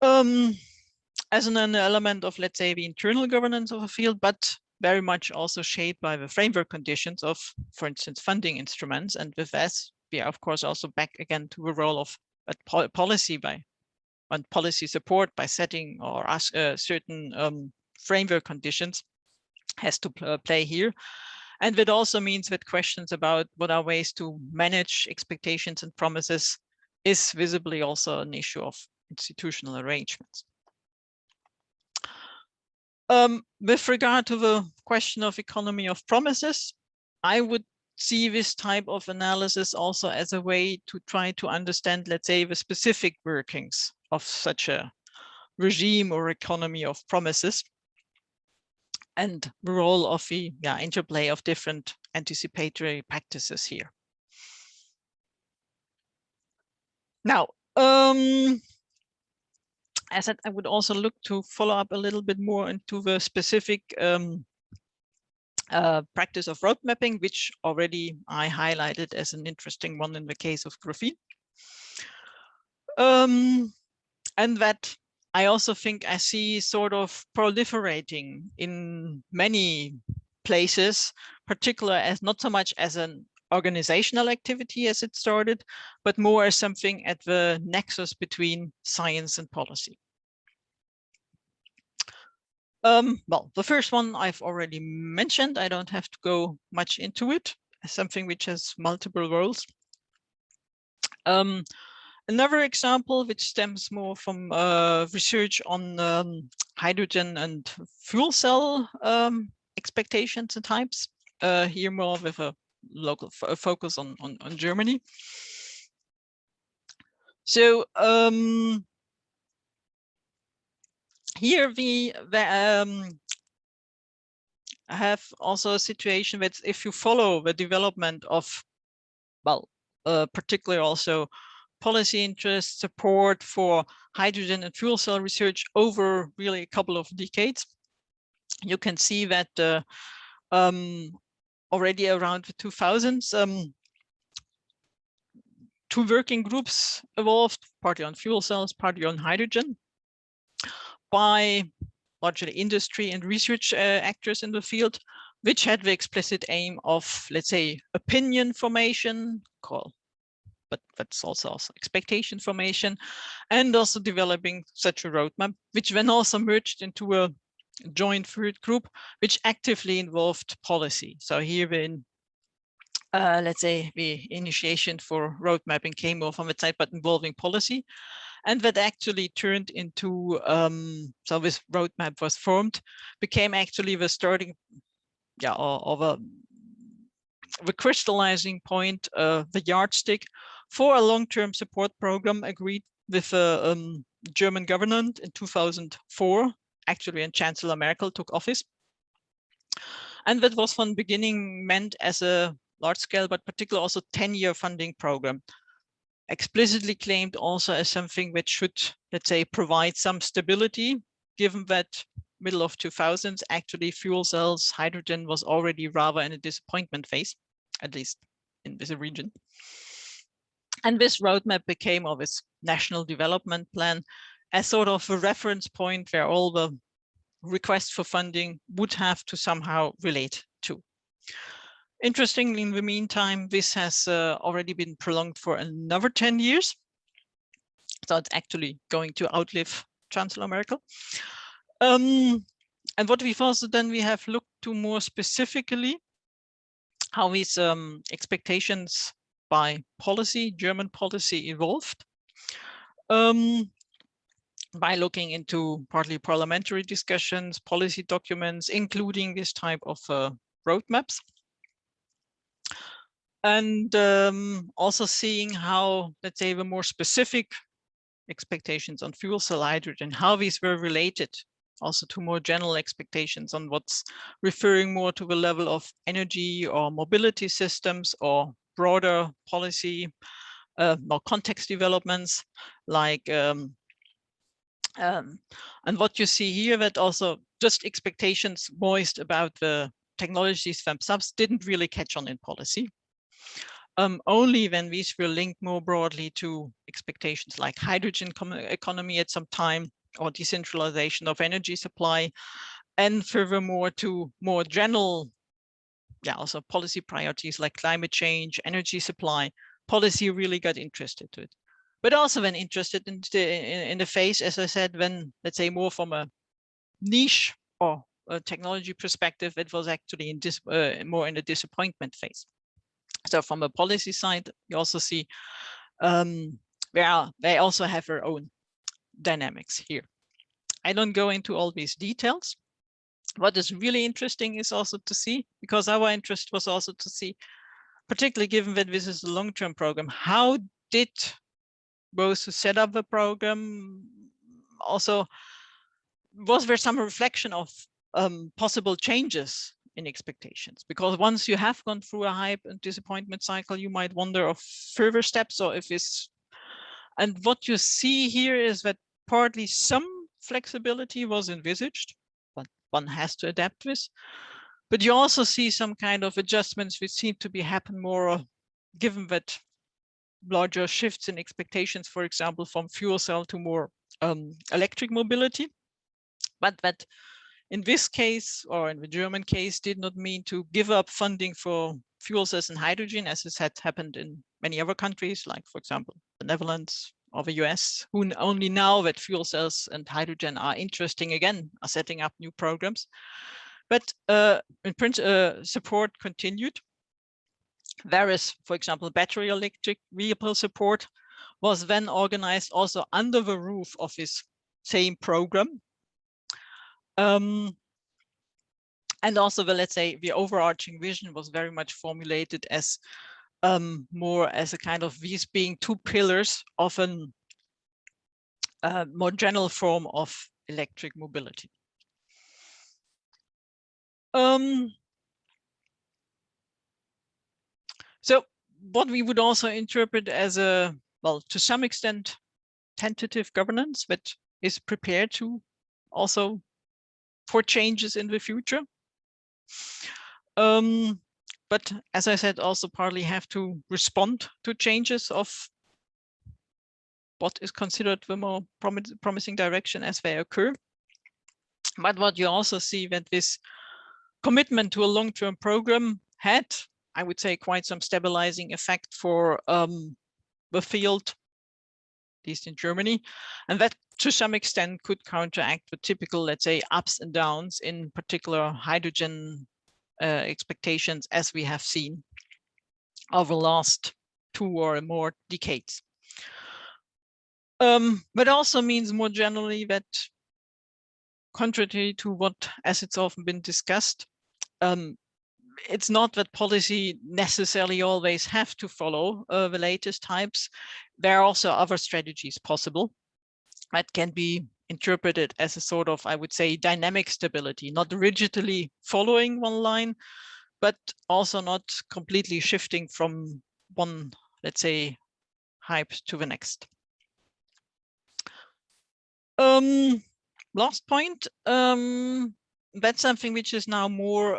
As an element of, let's say, the internal governance of a field, but very much also shaped by the framework conditions of, for instance, funding instruments. And with this, we are, of course, also back again to the role of policy and policy support by setting or certain framework conditions has to play here. And that also means that questions about what are ways to manage expectations and promises is visibly also an issue of institutional arrangements. With regard to the question of economy of promises, I would see this type of analysis also as a way to try to understand, let's say, the specific workings of such a regime or economy of promises, and the role of the interplay of different anticipatory practices here. Now, as I said, I would also look to follow up a little bit more into the specific practice of road mapping, which already I highlighted as an interesting one in the case of graphene. And that I also think I see sort of proliferating in many places, particularly as not so much as an organizational activity as it started, but more as something at the nexus between science and policy. Well, the first one I've already mentioned. I don't have to go much into it. Something which has multiple roles. Another example which stems more from research on hydrogen and fuel cell expectations and types. Here more with a local focus on Germany. So here we have also a situation that if you follow the development of, well, particularly also policy interest support for hydrogen and fuel cell research over really a couple of decades, you can see that already around the 2000s, two working groups evolved, partly on fuel cells, partly on hydrogen, by largely industry and research actors in the field, which had the explicit aim of, let's say, opinion formation, but that's also expectation formation, and also developing such a roadmap, which then also merged into a joint third group, which actively involved policy. So here in let's say the initiation for road mapping came more from the side, but involving policy. And that actually turned into, so this roadmap was formed, became actually the starting, of the crystallizing point, the yardstick for a long-term support program agreed with the German government in 2004, actually when Chancellor Merkel took office. And that was from the beginning meant as a large-scale, but particularly also 10-year funding program, explicitly claimed also as something which should, let's say, provide some stability, given that middle of 2000s, actually fuel cells, hydrogen was already rather in a disappointment phase, at least in this region. And this roadmap became, or this national development plan, as sort of a reference point where all the requests for funding would have to somehow relate to. Interestingly, in the meantime, this has already been prolonged for another 10 years. So it's actually going to outlive Chancellor Merkel. And what we've also done, we have looked to more specifically how these expectations by policy, German policy, evolved. By looking into partly parliamentary discussions, policy documents, including this type of roadmaps. And also seeing how, let's say, the more specific expectations on fuel cell hydrogen, how these were related also to more general expectations on what's referring more to the level of energy or mobility systems or broader policy, more context developments, like, and what you see here, that also just expectations voiced about the technologies themselves didn't really catch on in policy. Only when these were linked more broadly to expectations like hydrogen economy at some time, or decentralization of energy supply, and furthermore to more general, also policy priorities like climate change, energy supply, policy really got interested to it. But also when interested in the phase, as I said, when, let's say, more from a niche or a technology perspective, it was actually in this more in the disappointment phase. So from a policy side, you also see where they also have their own dynamics here. I don't go into all these details. What is really interesting is also to see, because our interest was also to see, particularly given that this is a long-term program, how did those who set up the program also, was there some reflection of possible changes in expectations? Because once you have gone through a hype and disappointment cycle, you might wonder of further steps, or if it's, and what you see here is that partly some flexibility was envisaged, but one has to adapt this. But you also see some kind of adjustments which seem to be happen more, given that larger shifts in expectations, for example, from fuel cell to more electric mobility, but that in this case, or in the German case, did not mean to give up funding for fuel cells and hydrogen, as has happened in many other countries, like, for example, the Netherlands or the US, who only now that fuel cells and hydrogen are interesting again, are setting up new programs. But in principle, support continued. Whereas, for example, battery electric vehicle support was then organized also under the roof of this same program. And also, let's say, the overarching vision was very much formulated as more as a kind of these being two pillars of a more general form of electric mobility. So what we would also interpret as a, well, to some extent, tentative governance that is prepared to also for changes in the future. But as I said, also partly have to respond to changes of what is considered the more promising direction as they occur. But what you also see that this commitment to a long-term program had, I would say, quite some stabilizing effect for the field, at least in Germany, and that to some extent could counteract the typical, let's say, ups and downs in particular hydrogen expectations as we have seen over the last 2 or more decades. But also means more generally that, contrary to what, as it's often been discussed, it's not that policy necessarily always have to follow the latest types. There are also other strategies possible that can be interpreted as a sort of, I would say, dynamic stability, not rigidly following one line, but also not completely shifting from one, let's say, hype to the next. Last point, that's something which is now more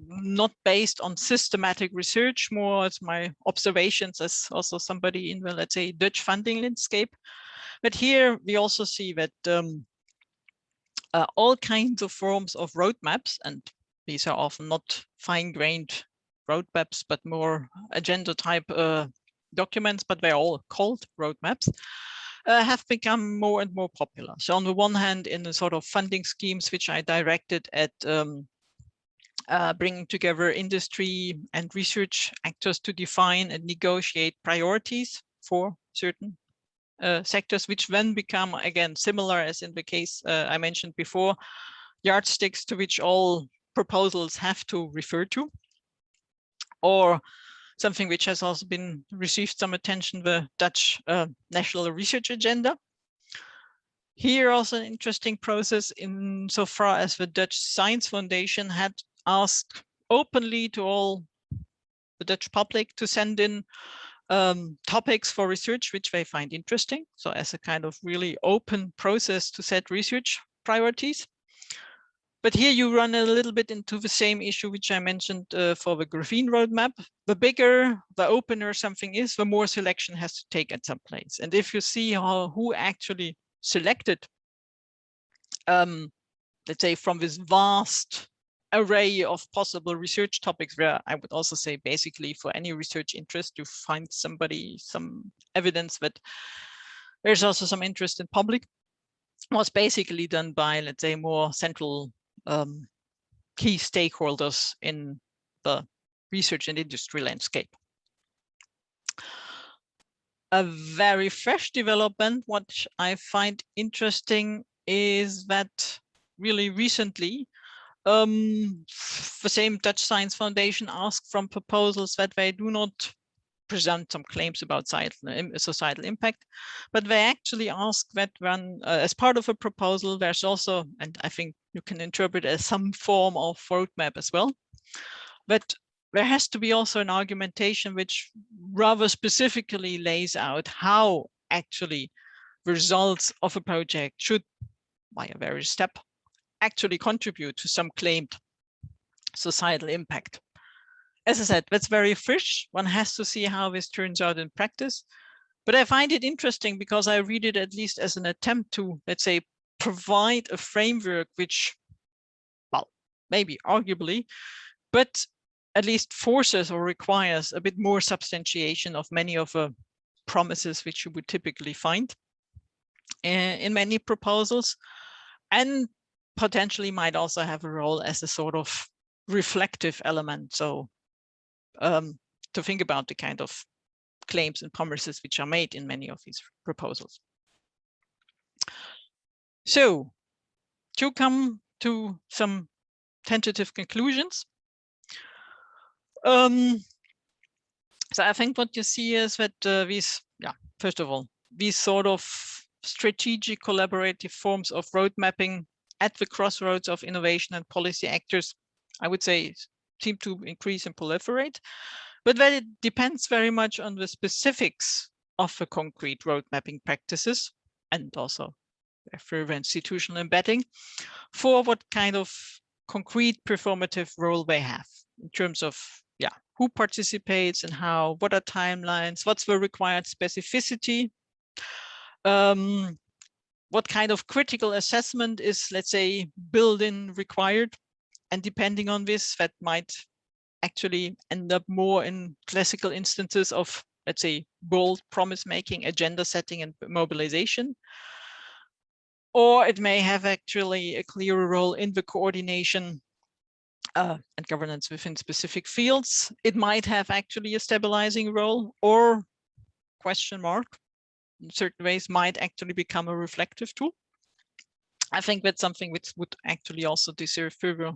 not based on systematic research, more as my observations as also somebody in the, let's say, Dutch funding landscape. But here we also see that all kinds of forms of roadmaps, and these are often not fine-grained roadmaps, but more agenda type documents, but they're all called roadmaps, have become more and more popular. So on the one hand, in the sort of funding schemes, which I directed at bringing together industry and research actors to define and negotiate priorities for certain sectors, which then become, again, similar as in the case I mentioned before, yardsticks to which all proposals have to refer to, or something which has also been received some attention, the Dutch National Research Agenda. Here also an interesting process insofar as the Dutch Science Foundation had asked openly to all the Dutch public to send in topics for research which they find interesting. So as a kind of really open process to set research priorities. But here you run a little bit into the same issue which I mentioned for the graphene roadmap. The bigger, the opener something is, the more selection has to take at some place. And if you see who actually selected, let's say, from this vast array of possible research topics, where I would also say basically for any research interest, you find somebody, some evidence that there's also some interest in public, was basically done by, let's say, more central key stakeholders in the research and industry landscape. A very fresh development, what I find interesting, is that really recently, the same Dutch Science Foundation asked from proposals that they do not present some claims about societal impact, but they actually ask that when, as part of a proposal, there's also, and I think you can interpret it as some form of roadmap as well, but there has to be also an argumentation which rather specifically lays out how actually the results of a project should, by a various step, actually contribute to some claimed societal impact. As I said, that's very fresh. One has to see how this turns out in practice. But I find it interesting because I read it at least as an attempt to, let's say, provide a framework which maybe arguably, but at least forces or requires a bit more substantiation of many of the promises which you would typically find in many proposals, and potentially might also have a role as a sort of reflective element. So to think about the kind of claims and promises which are made in many of these proposals. So to come to some tentative conclusions. So I think what you see is that first of all, these sort of strategic collaborative forms of road mapping at the crossroads of innovation and policy actors, I would say, seem to increase and proliferate, but that it depends very much on the specifics of the concrete road mapping practices and also further institutional embedding for what kind of concrete performative role they have in terms of who participates and how, what are timelines, what's the required specificity, what kind of critical assessment is, let's say, built-in required, and depending on this, that might actually end up more in classical instances of, let's say, bold promise making, agenda setting, and mobilization. Or it may have actually a clearer role in the coordination and governance within specific fields. It might have actually a stabilizing role, or question mark, in certain ways might actually become a reflective tool. I think that's something which would actually also deserve further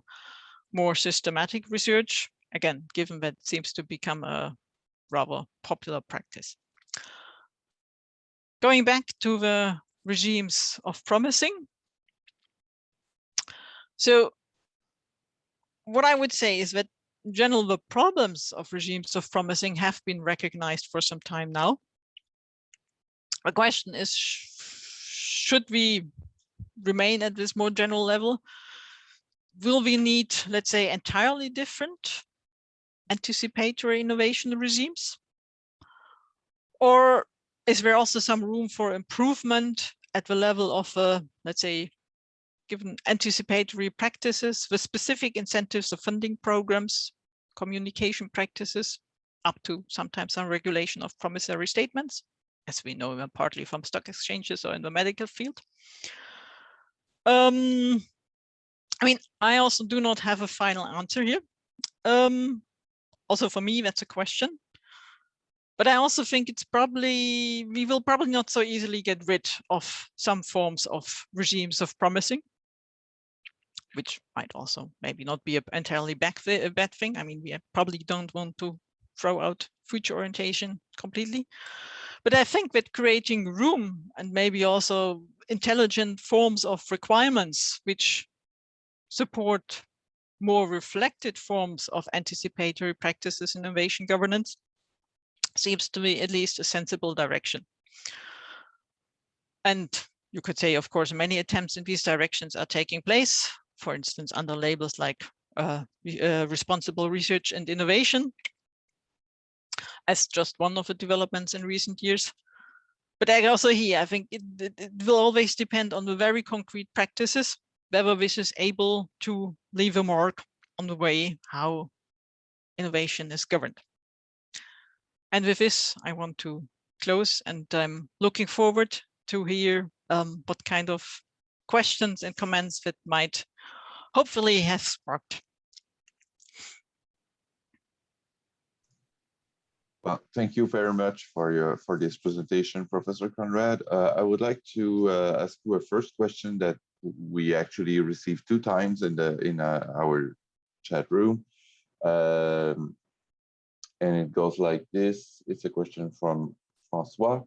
more systematic research, again, given that it seems to become a rather popular practice. Going back to the regimes of promising. So what I would say is that in general, the problems of regimes of promising have been recognized for some time now. The question is, should we remain at this more general level? Will we need, let's say, entirely different anticipatory innovation regimes? Or is there also some room for improvement at the level of, let's say, given anticipatory practices, the specific incentives of funding programs, communication practices, up to sometimes some regulation of promissory statements, as we know partly from stock exchanges or in the medical field? I mean, I also do not have a final answer here. Also for me, that's a question. But I also think it's probably, we will probably not so easily get rid of some forms of regimes of promising, which might also maybe not be an entirely bad thing. I mean, we probably don't want to throw out future orientation completely. But I think that creating room and maybe also intelligent forms of requirements which support more reflected forms of anticipatory practices in innovation governance seems to me at least a sensible direction. And you could say, of course, many attempts in these directions are taking place, for instance, under labels like responsible research and innovation, as just one of the developments in recent years. But also here, I think it will always depend on the very concrete practices, whether this is able to leave a mark on the way how innovation is governed. And with this, I want to close, and I'm looking forward to hear what kind of questions and comments that might hopefully have sparked. Well, thank you very much for this presentation, Professor Conrad. I would like to ask you a first question that we actually received 2 times in our chat room, and it goes like this. It's a question from Francois.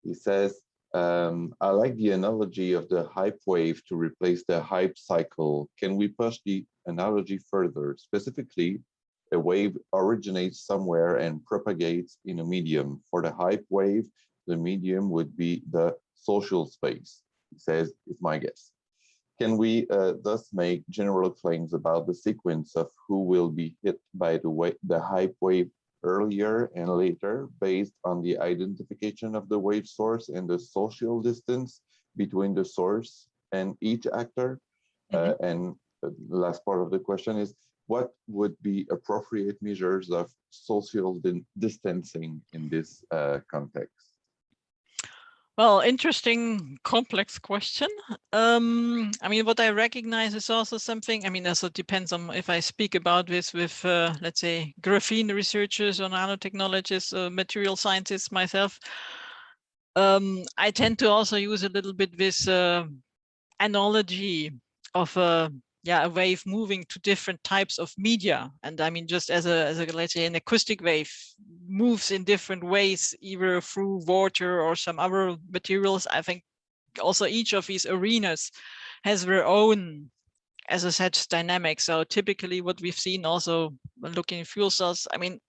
He says, I like the analogy of the hype wave to replace the hype cycle. Can we push the analogy further? Specifically, a wave originates somewhere and propagates in a medium. For the hype wave, the medium would be the social space. He says, it's my guess. Can we thus make general claims about the sequence of who will be hit by the hype wave earlier and later, based on the identification of the wave source and the social distance between the source and each actor? And last part of the question is, what would be appropriate measures of social distancing in this context? Well, interesting, complex question. I mean, what I recognize is also something, I mean, also depends on if I speak about this with, let's say, graphene researchers or nanotechnologists, material scientists myself. I tend to also use a little bit this analogy of a wave moving to different types of media. And I mean, just as a let's say an acoustic wave moves in different ways, either through water or some other materials. I think also each of these arenas has their own, as I said, dynamic. So typically what we've seen also looking at fuel cells, I mean,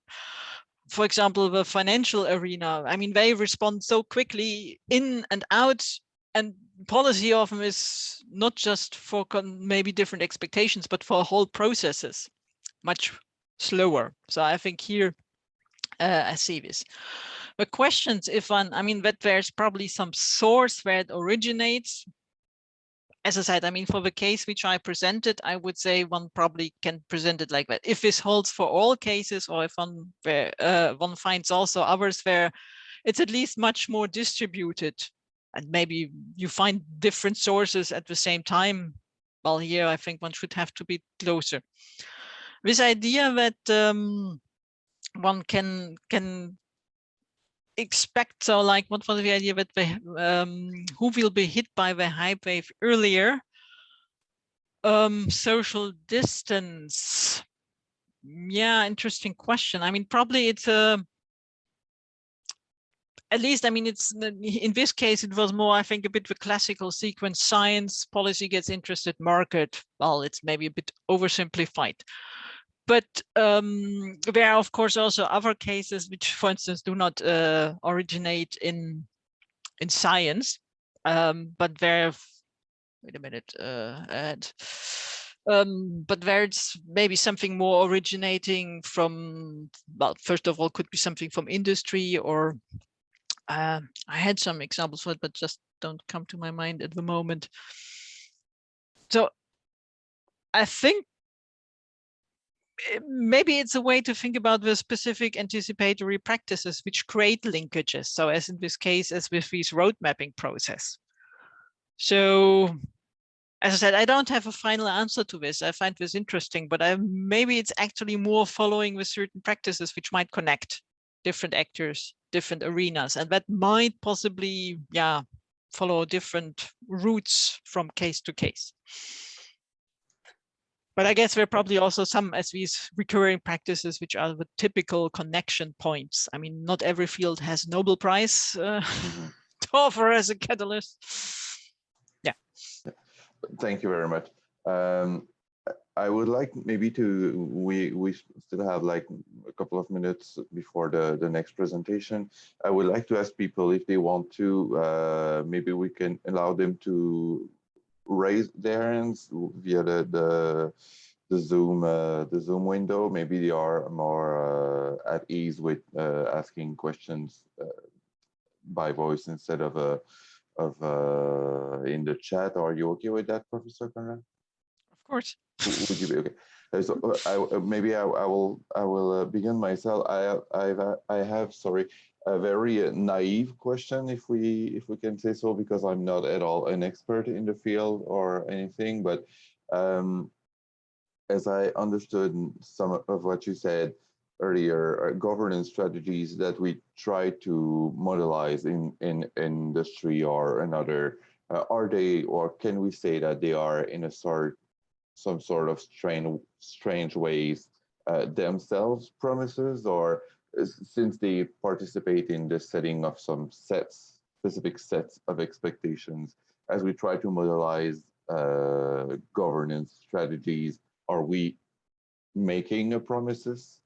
for example, the financial arena, I mean, they respond so quickly in and out, and policy often is not just for maybe different expectations, but for whole processes, much slower. So I think here I see this. The questions, if one, I mean, that there's probably some source where it originates. As I said, I mean, for the case which I presented, I would say one probably can present it like that. If this holds for all cases, or if one finds also others where it's at least much more distributed, and maybe you find different sources at the same time, well, here I think one should have to be closer. This idea that one can expect, so like, what was the idea that who will be hit by the hype wave earlier? Social distance. Yeah, interesting question. I mean, probably it's at least, I mean, it's in this case, it was more, I think, a bit of a classical sequence: science, policy gets interested, market. Well, it's maybe a bit oversimplified. But there are, of course, also other cases which, for instance, do not originate in science, but there. Wait a minute. But where it's maybe something more originating from, well, first of all, could be something from industry, or I had some examples for it, but just don't come to my mind at the moment. So I think maybe it's a way to think about the specific anticipatory practices which create linkages. So as in this case, as with this road mapping process. So as I said, I don't have a final answer to this. I find this interesting, but maybe it's actually more following with certain practices which might connect different actors, different arenas, and that might possibly, yeah, follow different routes from case to case. But I guess there are probably also some as these recurring practices which are the typical connection points. I mean, not every field has Nobel Prize to offer as a catalyst. Yeah. Thank you very much. I would like maybe to, we still have like a couple of minutes before the next presentation. I would like to ask people if they want to, maybe we can allow them to raise their hands via the Zoom window. Maybe they are more at ease with asking questions by voice instead of in the chat. Are you okay with that, Professor Konrad? Of course. Would you be okay? So maybe I will begin myself. I have a very naive question, if we can say so, because I'm not at all an expert in the field or anything. But as I understood some of what you said earlier, governance strategies that we try to modelize in industry or another, are they, or can we say that they are in some sort of strange ways themselves promises, or since they participate in the setting of some specific sets of expectations, as we try to modelize governance strategies, are we making a promise?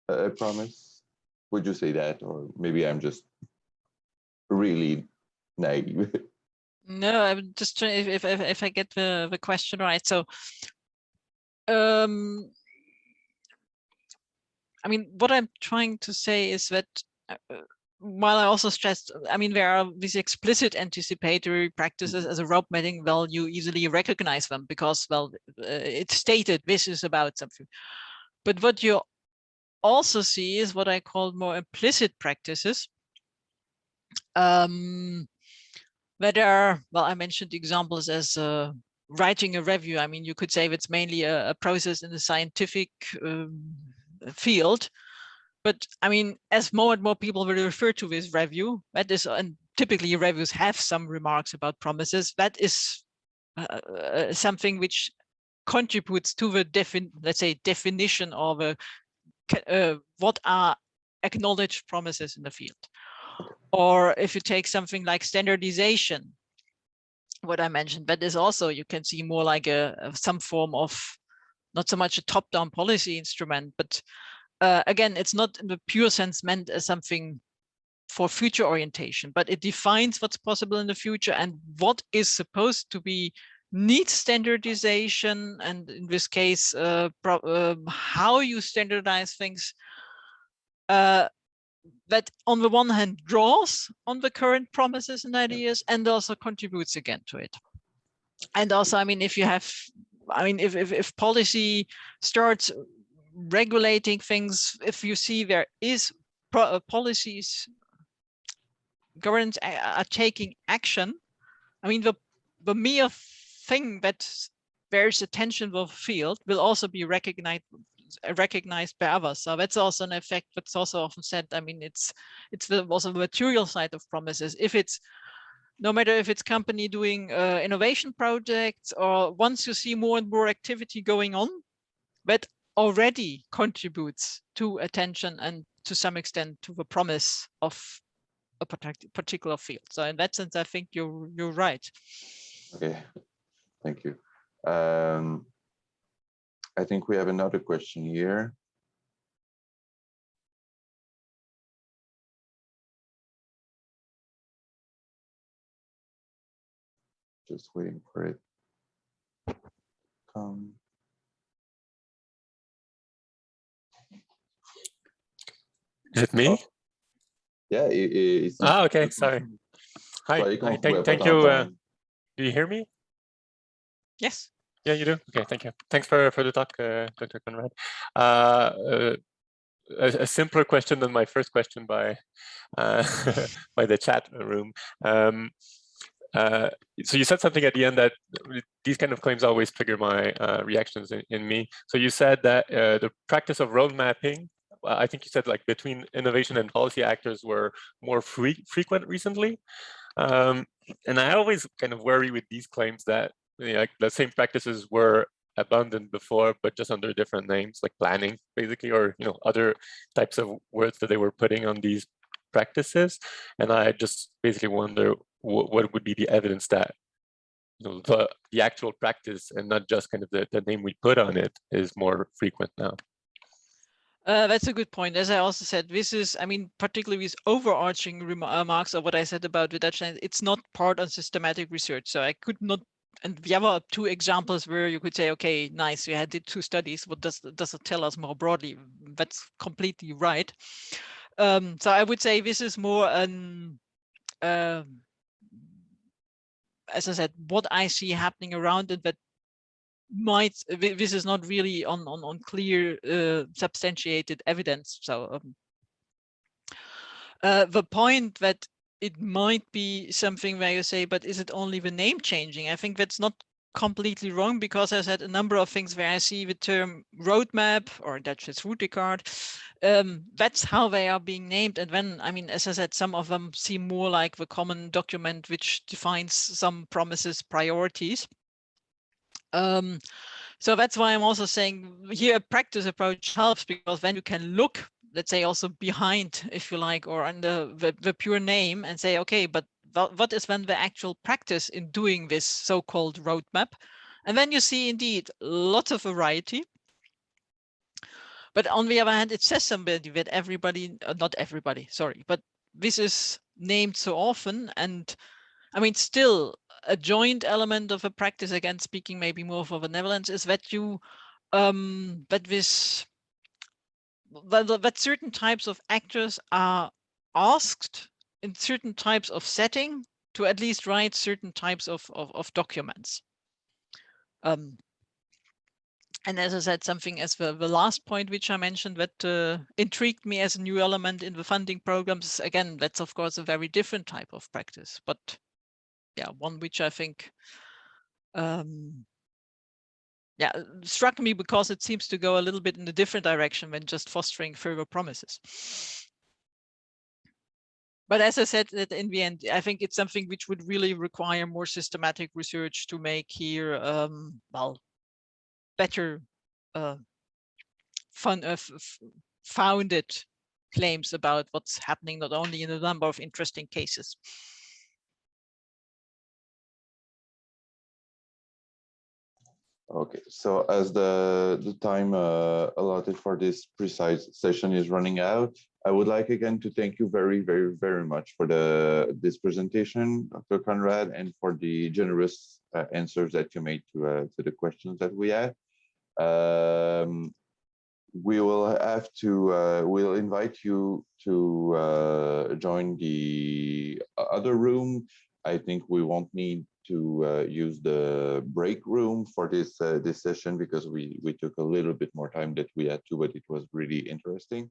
Would you say that, or maybe I'm just really naive? No, I'm just trying, if I get the question right. So I mean, what I'm trying to say is that while I also stressed, I mean, there are these explicit anticipatory practices as a road mapping, well, you easily recognize them because, well, it's stated this is about something. But what you also see is what I call more implicit practices. That are, well, I mentioned examples as writing a review. I mean, you could say it's mainly a process in the scientific field. But I mean, as more and more people will refer to this review, that is, and typically reviews have some remarks about promises, that is something which contributes to the let's say definition of what are acknowledged promises in the field. Or if you take something like standardization, what I mentioned, that is also, you can see more like some form of, not so much a top-down policy instrument, but again, it's not in the pure sense meant as something for future orientation, but it defines what's possible in the future and what is supposed to be needs standardization, and in this case, how you standardize things, that on the one hand draws on the current promises and ideas and also contributes again to it. And also, I mean, if you have, I mean, if policy starts regulating things, if you see there is policies, governments are taking action, I mean, the mere thing that there's attention to the field will also be recognized by others. So that's also an effect that's also often said. I mean, it's also the material side of promises. If it's, no matter if it's company doing innovation projects, or once you see more and more activity going on, that already contributes to attention and to some extent to the promise of a particular field. So in that sense, I think you're right. Okay, thank you. I think we have another question here. Just waiting for it to come. Is it me? Oh. Yeah, it's okay, sorry. Hi, thank you. Do you hear me? Yes. Yeah, you do? Okay, thank you. Thanks for the talk, Dr. Conrad. A simpler question than my first question by by the chat room. So you said something at the end that these kind of claims always trigger my reactions in me. So you said that the practice of road mapping, I think you said like between innovation and policy actors were more frequent recently. And I always kind of worry with these claims that, you know, like the same practices were abundant before, but just under different names, like planning, basically, or, you know, other types of words that they were putting on these practices. And I just basically wonder what would be the evidence that, you know, the actual practice and not just kind of the name we put on it is more frequent now. That's a good point. As I also said, this is, I mean, particularly with overarching remarks of what I said about the Dutch, it's not part of systematic research. So I could not, and the other two examples where you could say, okay, nice, we had did 2 studies. What does it tell us more broadly? That's completely right. So I would say this is more an, as I said, what I see happening around it, that might, this is not really on clear substantiated evidence. So the point that it might be something where you say, but is it only the name changing? I think that's not completely wrong, because I said a number of things where I see the term roadmap, or Dutch is routekaart, that's how they are being named. And then, I mean, as I said, some of them seem more like the common document which defines some promises, priorities. So that's why I'm also saying here a practice approach helps, because then you can look, let's say, also behind, if you like, or under the pure name and say, okay, but what is then the actual practice in doing this so-called roadmap? And then you see indeed lots of variety. But on the other hand, it says somebody that everybody, not everybody, sorry, but this is named so often. And I mean, still a joint element of a practice, again, speaking maybe more for the Netherlands, is that you, that certain types of actors are asked in certain types of setting to at least write certain types of documents. And as I said, something as the last point which I mentioned that intrigued me as a new element in the funding programs. Again, that's of course a very different type of practice, but yeah, one which I think yeah, struck me because it seems to go a little bit in a different direction than just fostering further promises. But as I said, that in the end, I think it's something which would really require more systematic research to make here, well, better founded claims about what's happening, not only in a number of interesting cases. Okay, so as the time allotted for this precise session is running out, I would like again to thank you very, very, very much for this presentation, Dr. Conrad, and for the generous answers that you made to the questions that we had. We will have to, we'll invite you to join the other room. I think we won't need to use the break room for this this session because we took a little bit more time that we had to, but it was really interesting.